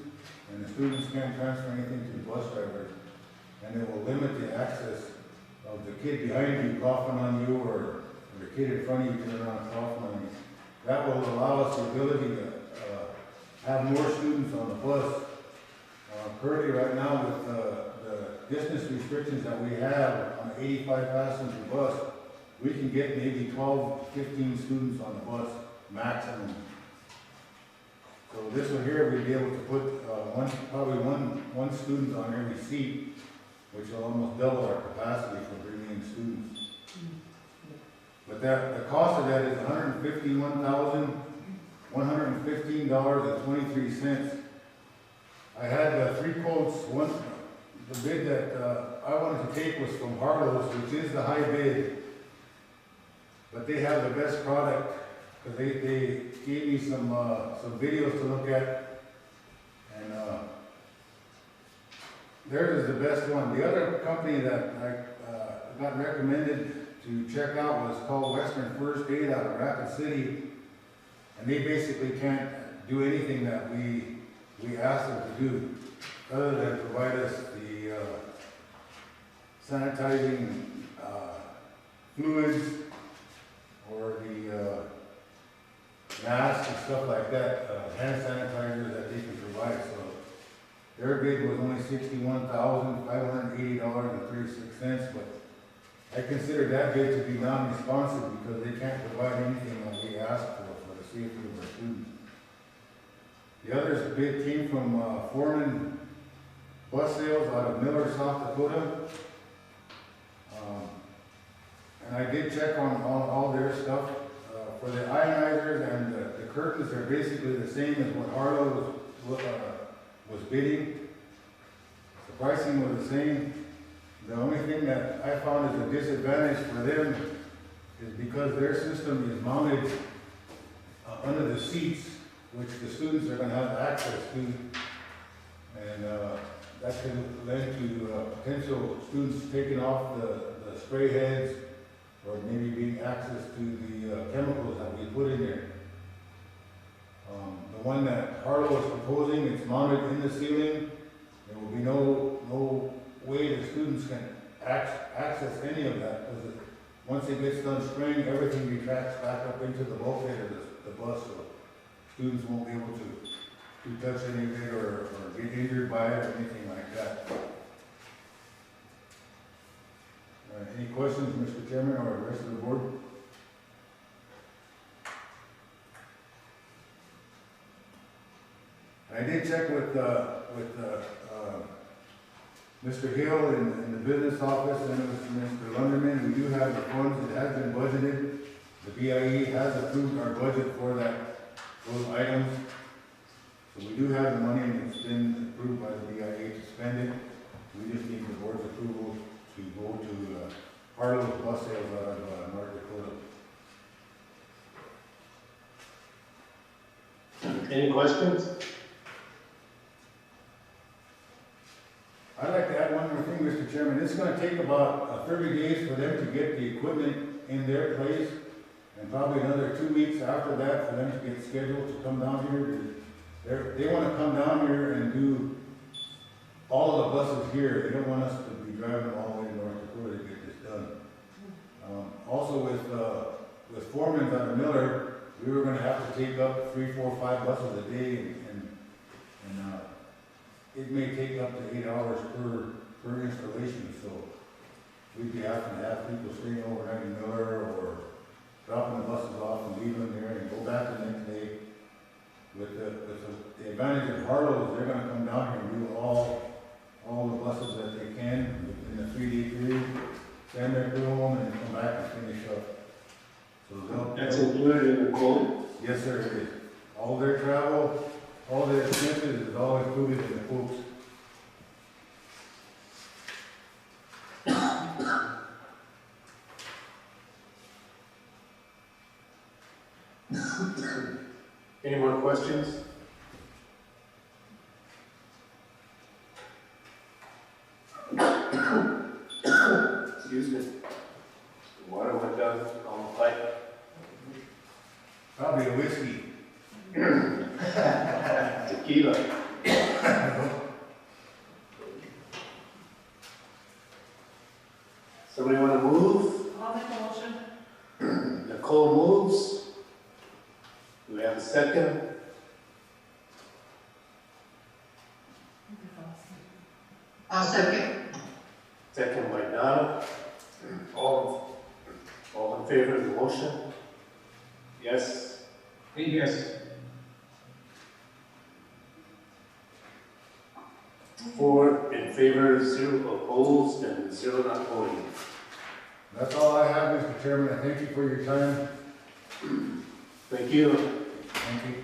and the students can't transfer anything to the bus driver. And it will limit the access of the kid behind you coughing on you, or the kid in front of you turning around coughing on you. That will allow us the ability to have more students on the bus. Currently, right now, with the distance restrictions that we have on an 85-passenger bus, we can get maybe 12, 15 students on the bus maximum. So this one here, we'd be able to put probably one student on every seat, which will almost double our capacity for bringing in students. But the cost of that is $151,115.23. I had 3 quotes. The bid that I wanted to take was from Harlow's, which is the high bid, but they have the best product, because they gave me some videos to look at, and theirs is the best one. The other company that I got recommended to check out was called Western First Aid out of Rapid City, and they basically can't do anything that we asked them to do, other than provide us the sanitizing fluids or the masks and stuff like that, hand sanitizers that they can provide. So their bid was only $61,580.36, but I consider that bid to be non-responsive because they can't provide anything that we asked for the safety of our students. The other bid came from Foreman bus sales out of Miller, South Dakota. And I did check on all their stuff. For the ionizers and the curtains, they're basically the same as what Harlow was bidding. The pricing was the same. The only thing that I found is a disadvantage for them is because their system is mounted under the seats, which the students are gonna have access to. And that could lend to potential students taking off the spray heads or maybe being access to the chemicals that we put in there. The one that Harlow is proposing, it's mounted in the ceiling. There will be no way the students can access any of that, because once it gets done spraying, everything retracts back up into the bulkhead of the bus, so students won't be able to touch any of it or get injured by it or anything like that. Any questions, Mr. Chairman, or the rest of the board? I did check with Mr. Hill in the business office and with Mr. Lunderman. We do have the funds. It has been budgeted. The BIE has approved our budget for those items. So we do have the money, and it's been approved by the BIA to spend it. We just need the board's approval to go to Harlow's bus sales out of North Dakota. Any questions? I'd like to add one more thing, Mr. Chairman. It's gonna take about 30 days for them to get the equipment in their place, and probably another 2 weeks after that for them to get scheduled to come down here. They wanna come down here and do all of the buses here. They don't want us to be driving all the way to North Dakota to get this done. Also with foremen out of Miller, we were gonna have to take up 3, 4, 5 buses a day, and it may take up to 8 hours per installation, so we'd be having to have people staying overnight in Miller or dropping the buses off and leaving them there and go back the next day. With the advantage of Harlow is they're gonna come down here and do all the buses that they can in the 3-day period, send their crew home and then come back and finish up. So That's included in the quote? Yes, sir, it is. All their travel, all their expenses is all included in the quotes. Any more questions? Excuse me. The water went down on the pipe. Probably a whiskey. Tequila. Somebody want to move? I'll make a motion. Nicole moves. Do we have a second? I'll second. Second by Donna. All in favor of the motion? Yes? Yes. 4 in favor, 0 opposed, and 0 not voting. That's all I have, Mr. Chairman. I thank you for your time. Thank you. Thank you.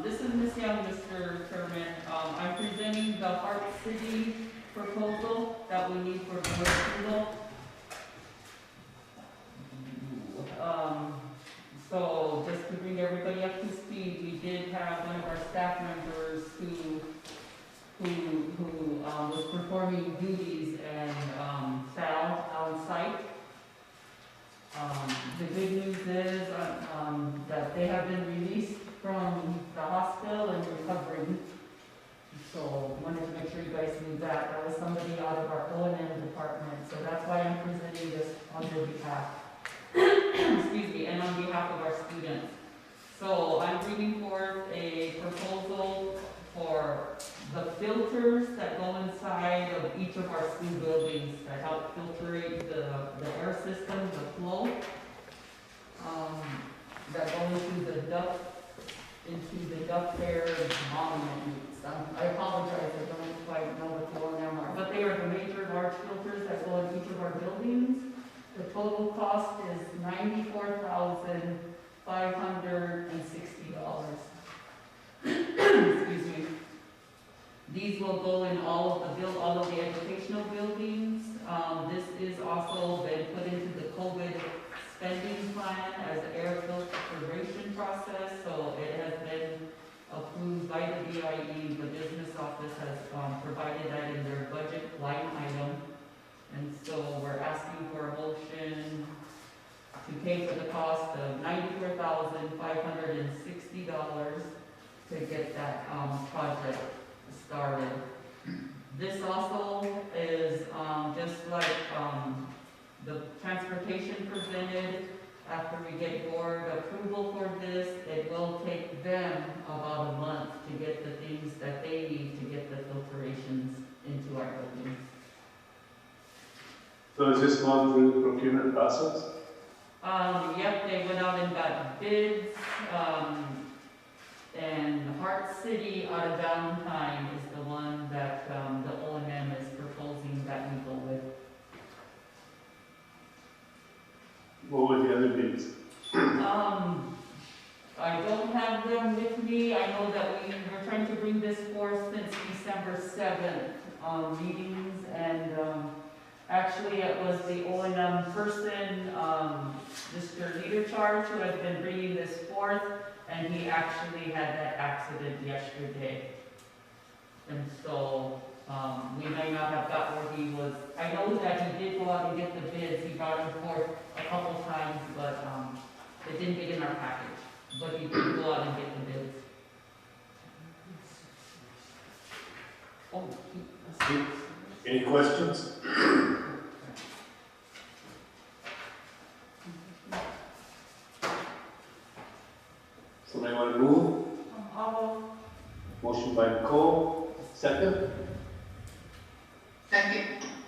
This is Ms. Young, Mr. Chairman. I'm presenting the Heart City proposal that we need for board approval. So just to bring everybody up to speed, we did have one of our staff members who was performing duties and fell on site. The good news is that they have been released from the hospital and recovering. So wanted to make sure you guys knew that. That was somebody out of our O&M department, so that's why I'm presenting this on your behalf. Excuse me, and on behalf of our students. So I'm bringing forth a proposal for the filters that go inside of each of our school buildings that help filtrate the air system, the flow, that go into the duct air monument. I apologize, I don't quite know what the O&M are, but they are the major large filters that go in each of our buildings. The total cost is $94,560. Excuse me. These will go in all of the educational buildings. This is also been put into the COVID spending plan as an air filtration process, so it has been approved by the BIE. The business office has provided that in their budget line item. And so we're asking for a motion to pay for the cost of $94,560 to get that project started. This also is just like the transportation presented. After we get board approval for this, it will take them about a month to get the things that they need to get the filtrations into our buildings. So is this gone through the procurement process? Yep, they went out and got bids, and Hart City out of Valentine is the one that, the O&M is proposing that we go with. What were the other bids? I don't have them with me. I know that we were trying to bring this forth since December 7th, meetings, and, actually, it was the O&M person, Mr. Leader Charge, who has been bringing this forth, and he actually had that accident yesterday. And so, we may not have got where he was. I know that he did go out and get the bids. He brought them forth a couple times, but, it didn't get in our package. But he did go out and get the bids. Oh, Any questions? Somebody want to move? Motion by Nicole, second. Second.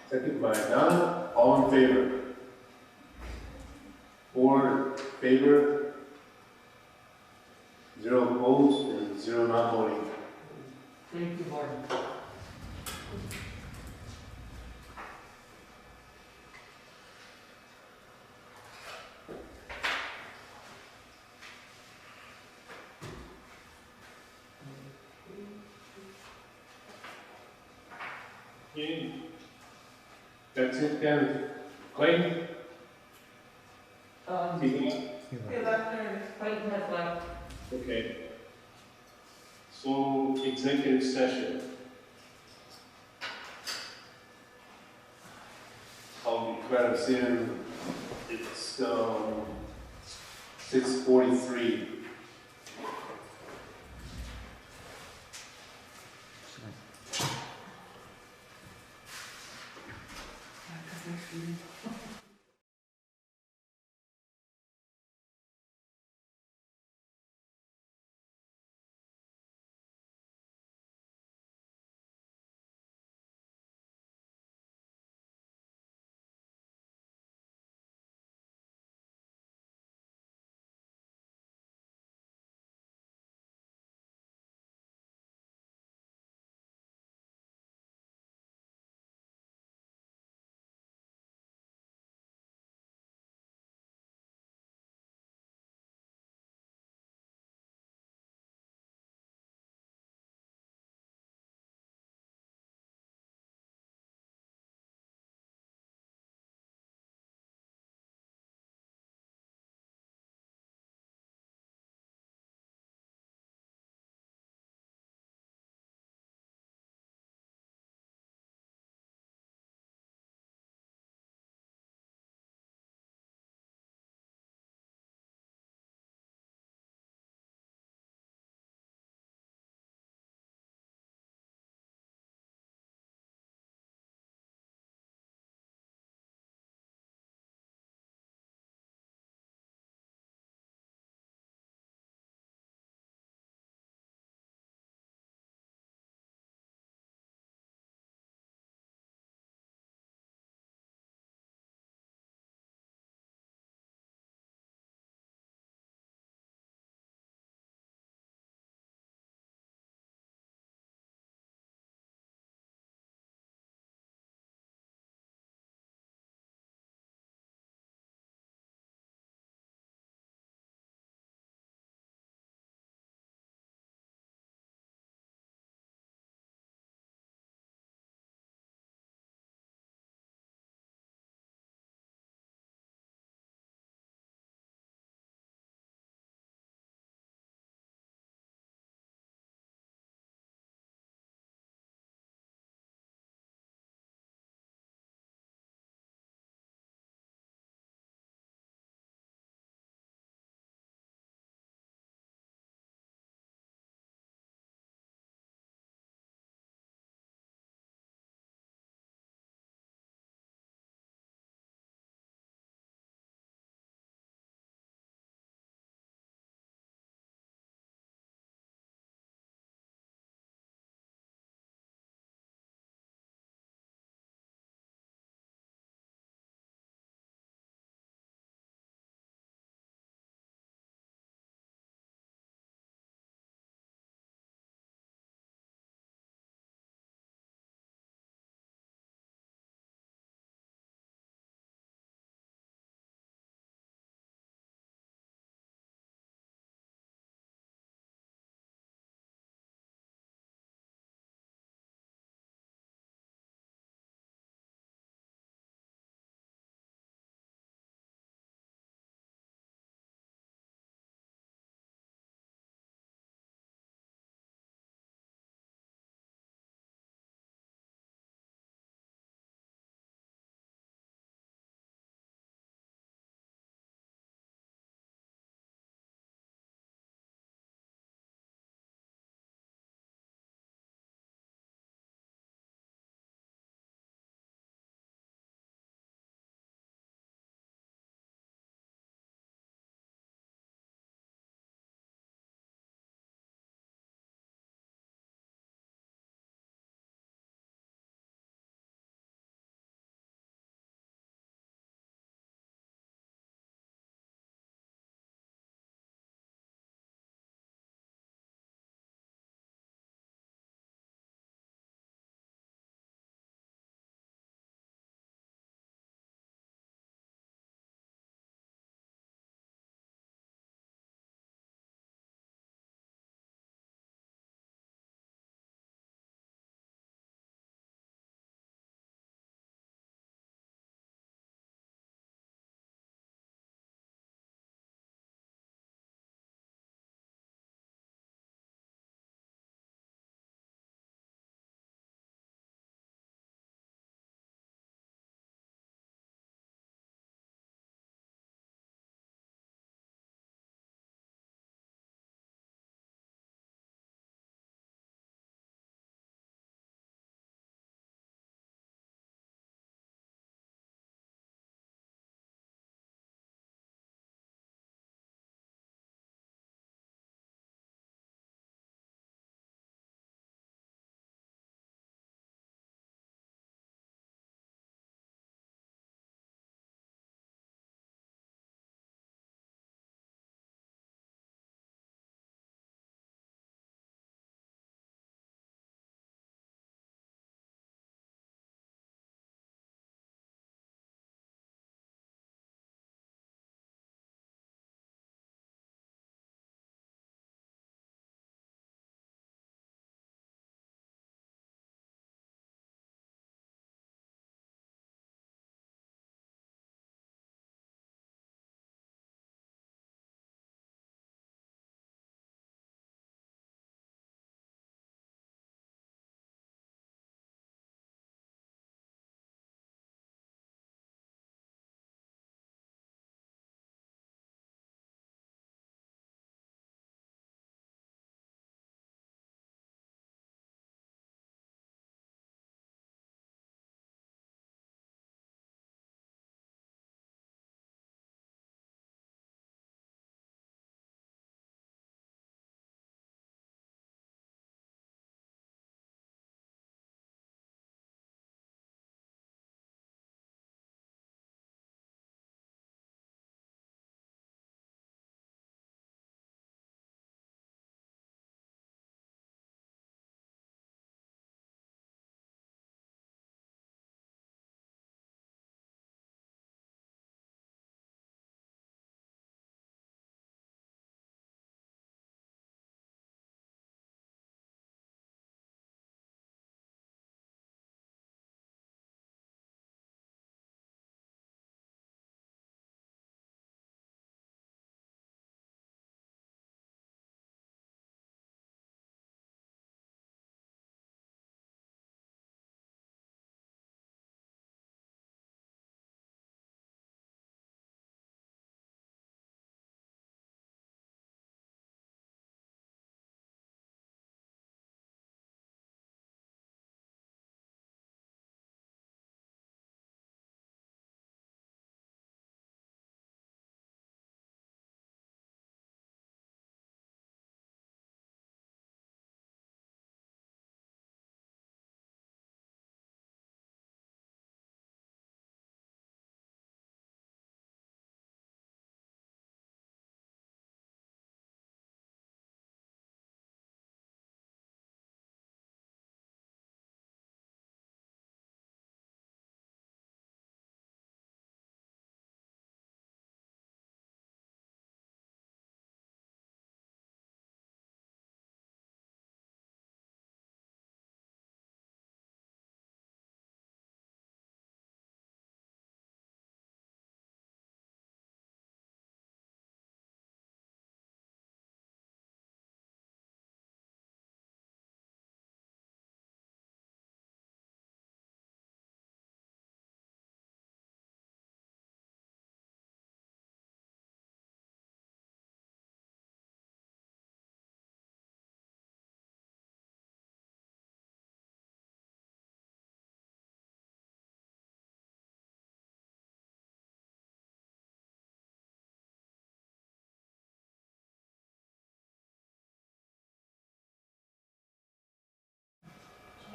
Second by Donna, all in favor? 4 in favor, 0 opposed, and 0 not voting. thank you, Lord. Okay. That's it then. Clayton? He left there, Clayton has left. Okay. So, executive session. I'll declare us in, it's 6:43.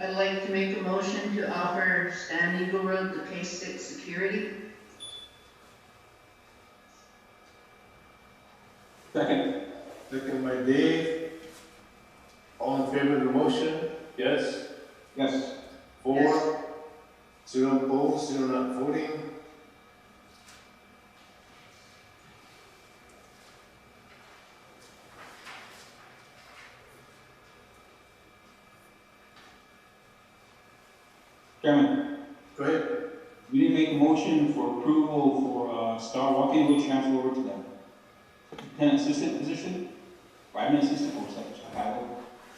I'd like to make a motion to offer Stan Eagle Road the K-6 security. Second. Second by Dave. All in favor of the motion? Yes? Yes. 4, Yes. 0 opposed, 0 not voting. Chairman, Go ahead. we didn't make a motion for approval for, Star Walking will transfer over to the lieutenant assistant position, or admin assistant, or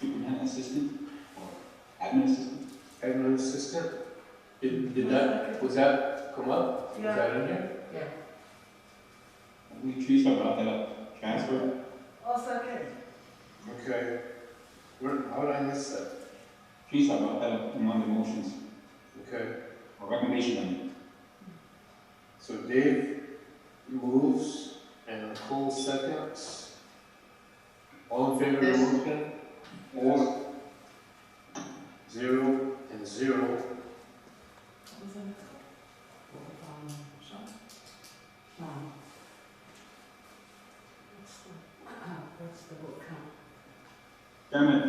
superintendent assistant, or admin assistant. Admin assistant. Did that, was that come up? Yeah. Was that in here? We Teresa brought that up, transfer. I'll second. Okay. How did I miss that? Teresa brought that up in one of the motions, Okay. or recommendation, I mean. So Dave moves and Nicole seconds. All in favor of the Yes. motion? 4, 0, and 0. What was that? Sean? What's the vote count? Chairman,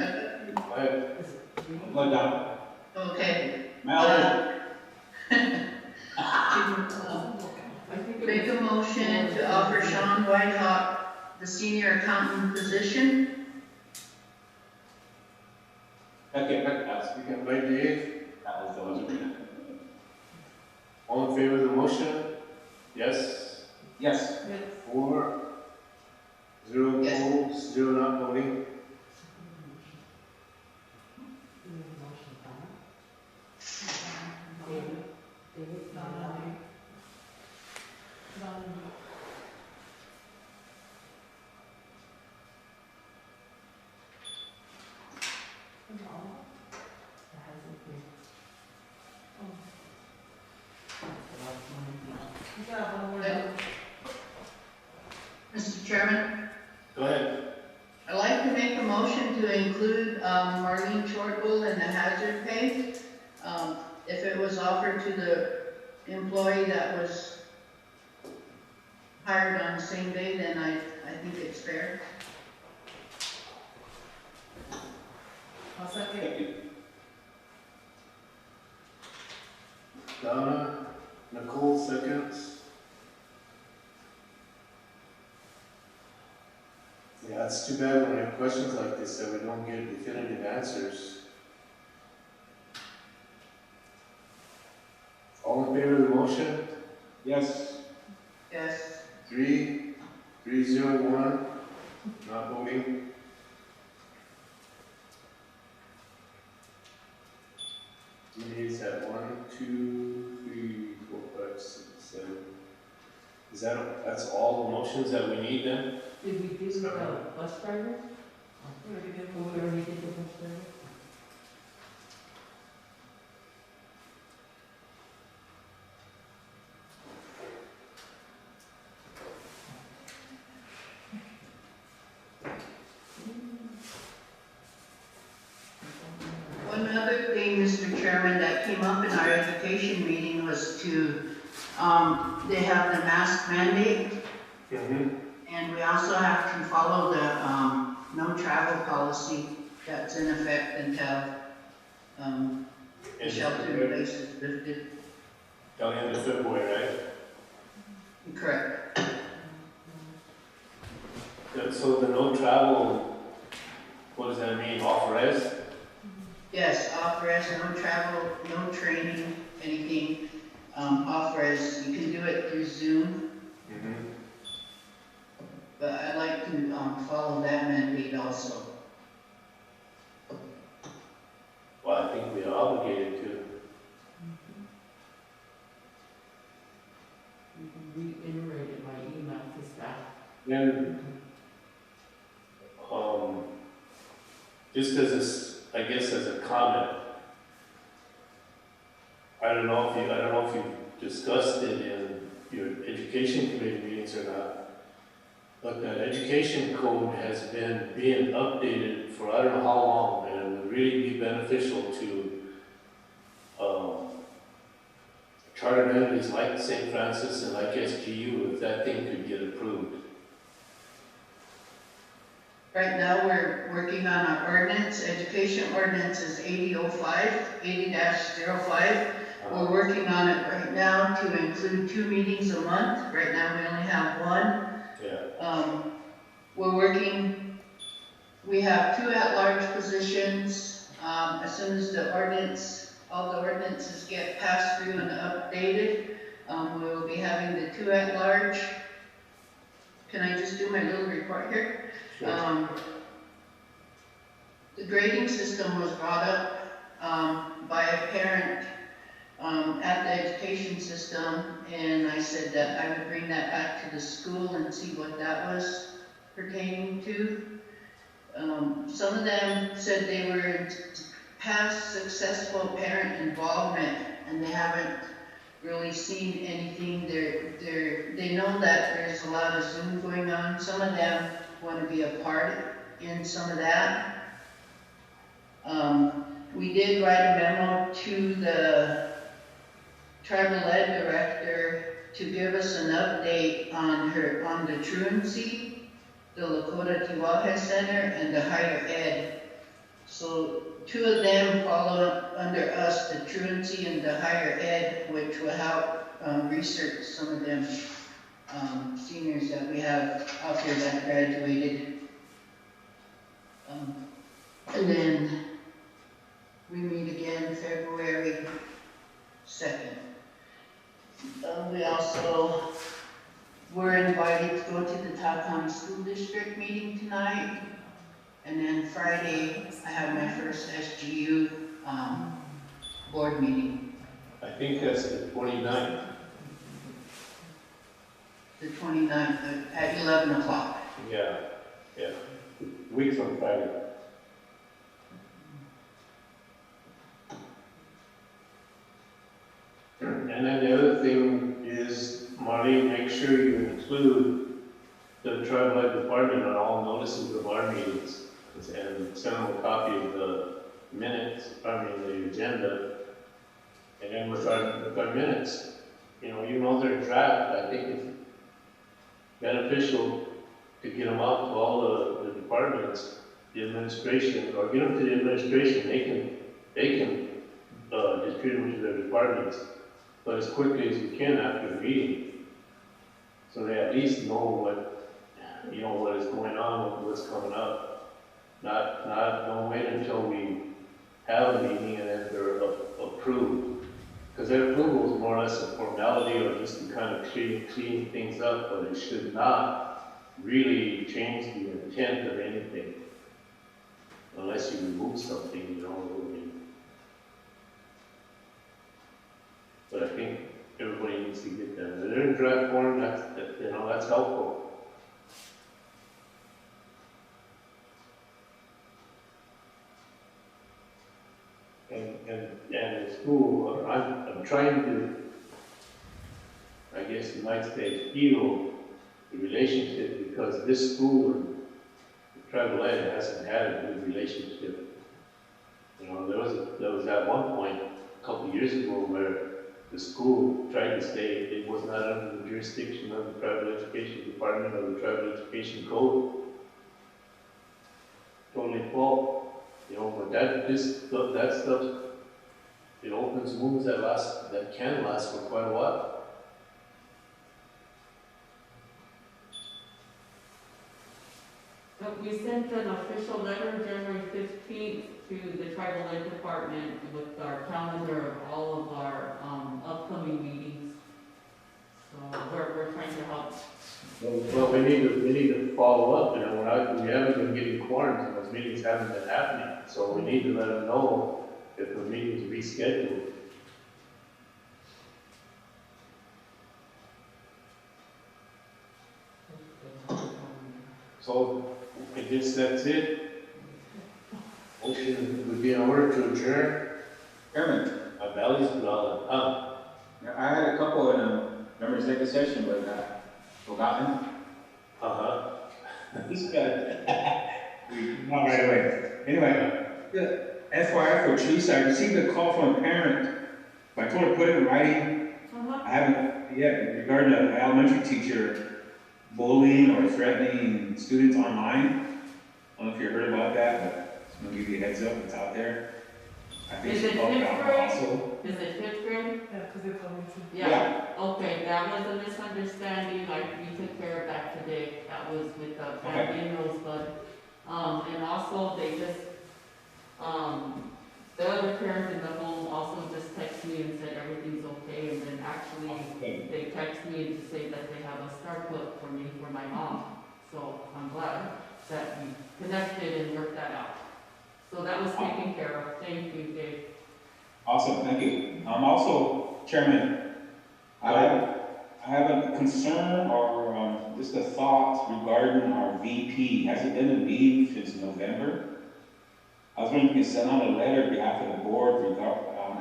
Go ahead. Is it 3? blood down. Okay. Mal, I think it Make was a motion to offer Sean Whitehawk the senior accountant position. okay, that's, Second by Dave. that was the one. All in favor of the motion? Yes? Yes. Yes. 4, 0 Yes. opposed, 0 not voting. Mr. Chairman, Go ahead. I'd like to make a motion to include Marlene Shortwell in the hazard pay. If it was offered to the employee that was hired on the same day, then I think it's fair. I'll second. Donna, Nicole seconds. Yeah, it's too bad when we have questions like this that we don't get definitive answers. All in favor of the motion? Yes. Yes. 3, 3, 0, 1, not voting. Is that 1, 2, 3, 4, 5, 6, 7? Is that, that's all the motions that we need then? Did we do the bus driver? We already did Oh, we already did the bus driver? One other thing, Mr. Chairman, that came up in our education meeting was to, they have the mask mandate, Mm-hmm. and we also have to follow the, no travel policy that's in effect until, the shelter in place is lifted. Till the end of February, right? Correct. So the no travel, what does that mean, off res? Yes, off res, no travel, no training, anything, off res, you can do it through Zoom, Mm-hmm. but I'd like to, follow that mandate also. Well, I think we're obligated to. You can reiterate it by email to staff. And, just as a, I guess as a comment, I don't know if you've discussed it in your education committee meetings or not, but that education code has been being updated for I don't know how long, and it would really be beneficial to charter entities like St. Francis and like SGU, if that thing could get approved. Right now, we're working on our ordinance. Education ordinance is 80-05. We're working on it right now to include 2 meetings a month. Right now, we only have 1. Yeah. We're working, we have 2 at-large positions. As soon as all the ordinances get passed through and updated, we will be having the 2 at-large. Can I just do my little report here? Sure. The grading system was brought up by a parent at the education system, and I said that I would bring that back to the school and see what that was pertaining to. Some of them said they were past successful parent involvement, and they haven't really seen anything. They know that there's a lot of Zoom going on. Some of them want to be a part in some of that. We did write a memo to the tribal ed director to give us an update on the truancy, the Lakota Tiwahe Center, and the higher ed. So 2 of them follow under us, the truancy and the higher ed, which will help research some of them seniors that we have out there that graduated. And then we meet again February 2nd. We also were invited to go to the Tahoe County School District meeting tonight. And then Friday, I have my first SGU board meeting. I think that's the 29th. The 29th at 11 o'clock. Yeah. Week from Friday. And then the other thing is, Marty, make sure you include the tribal ed department on all notices of our meetings, and send them a copy of the minutes, the agenda, and then with our minutes. You know they're draft. I think it's beneficial to get them out to all the departments, the administration, or get them to the administration. They can distribute them to their departments, but as quickly as you can after the meeting, so they at least know what is going on, what's coming up. Don't wait until we have a meeting and then they're approved. Because their approval is more or less a formality or just to kind of clean things up, but it should not really change the intent of anything. Unless you remove something, But I think everybody needs to get that. If they're in draft form, that's helpful. And in school, I'm trying to, I guess you might say, heal the relationship, because this school and tribal ed hasn't had a good relationship. There was at one point, a couple of years ago, where the school tried to say it was not under the jurisdiction of the tribal education department or the tribal education code. Totally false. But that stuff, it opens wounds that can last for quite a while. We sent an official letter January 15th to the tribal ed department with our calendar of all of our upcoming meetings. So we're trying to help. Well, we need to follow up. We haven't been getting quorums, and those meetings haven't been happening. So we need to let them know if the meeting's rescheduled. So I guess that's it. Motion would be in order to adjourn. Chairman, Valley's Blood. I had a couple in remember executive session, but forgotten. This guy. Not right away. Anyway, FYI for Teresa, I received a call from a parent. I told her to put it in writing. I haven't, yeah, regarding an elementary teacher bullying or threatening students online. I don't know if you heard about that, but I'm gonna give you a heads up, it's out there. I think Is she it called fifth out grade? also. Is it fifth grade? Yeah, because they told me to. Yeah, okay, that was a misunderstanding, like, we took care of that today, that was with the family in Rosebud. And also, they just, the other parent in the home also just texted me and said everything's okay, and then actually, they texted me to say that they have a star put for me, for my mom. So, I'm glad that we connected and worked that out. So that was taken care of, thank you, Dave. Awesome, thank you. Also, Chairman, I have a concern or just a thought regarding our VP. Hasn't been a meeting since November. I was wondering if you could send out a letter on behalf of the board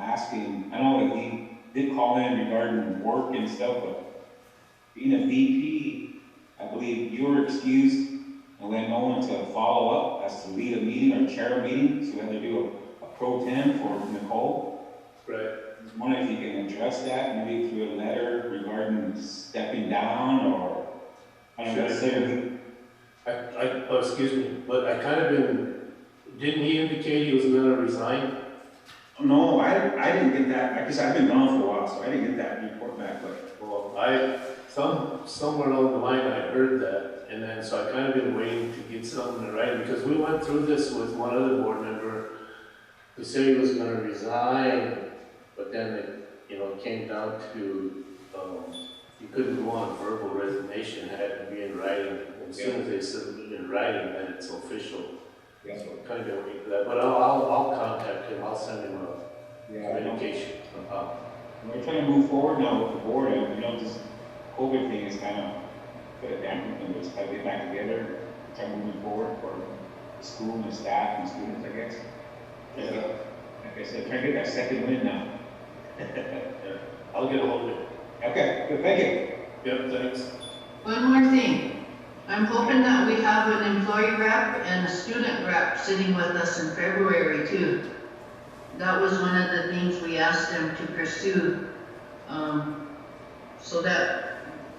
asking, I know that he did call in regarding work and stuff, but being a VP, I believe you were excused and we had no one to follow up as to lead a meeting or chair a meeting, so we had to do a pro tem for Nicole. Right. I was wondering if you can address that, maybe through a letter regarding stepping down or, I don't know, necessarily. Oh, excuse me, but I kind of didn't he indicate he was gonna resign? No, I didn't get that, because I've been gone for a while, so I didn't get that report back, but. Well, somewhere along the line I heard that, and then, so I kind of been waiting to get something in writing, because we went through this with one other board member who said he was gonna resign, but then it came down to, you couldn't go on verbal resignation, it had to be in writing. And as soon as they said it in writing, then it's official. Yeah. So kind of waiting for that, but I'll contact him, I'll send him a communication somehow. We're trying to move forward now with the board, and this COVID thing is kind of put a damper, and it's got to get back together, try moving forward for the school and the staff and students, I guess. Yeah. Like I said, trying to get that second win now. Yeah. I'll get a hold of it. Okay, good, thank you. Yep, thanks. One more thing. I'm hoping that we have an employee rep and a student rep sitting with us in February too. That was one of the things we asked them to pursue, so that,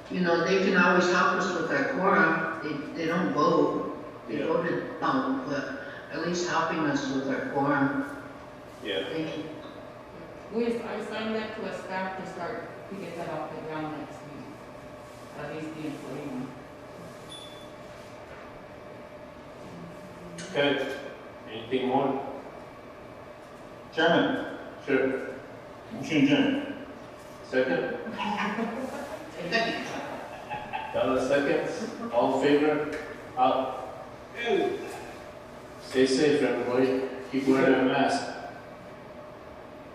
they can always help us with our quorum. They don't vote, they voted no, but at least helping us with our quorum. Yeah. Thank you. I signed that to a staff to get that off the ground next week, at least the employee one. Okay, anything more? Chairman, Sure. motion adjourned. Second? Got a second? All in favor? Out. Stay safe, everybody. Keep wearing a mask.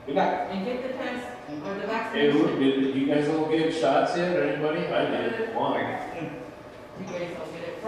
Good night. And get the test or the Hey, vaccination. did you guys all get shots yet, or anybody? I did, one. You guys all get it.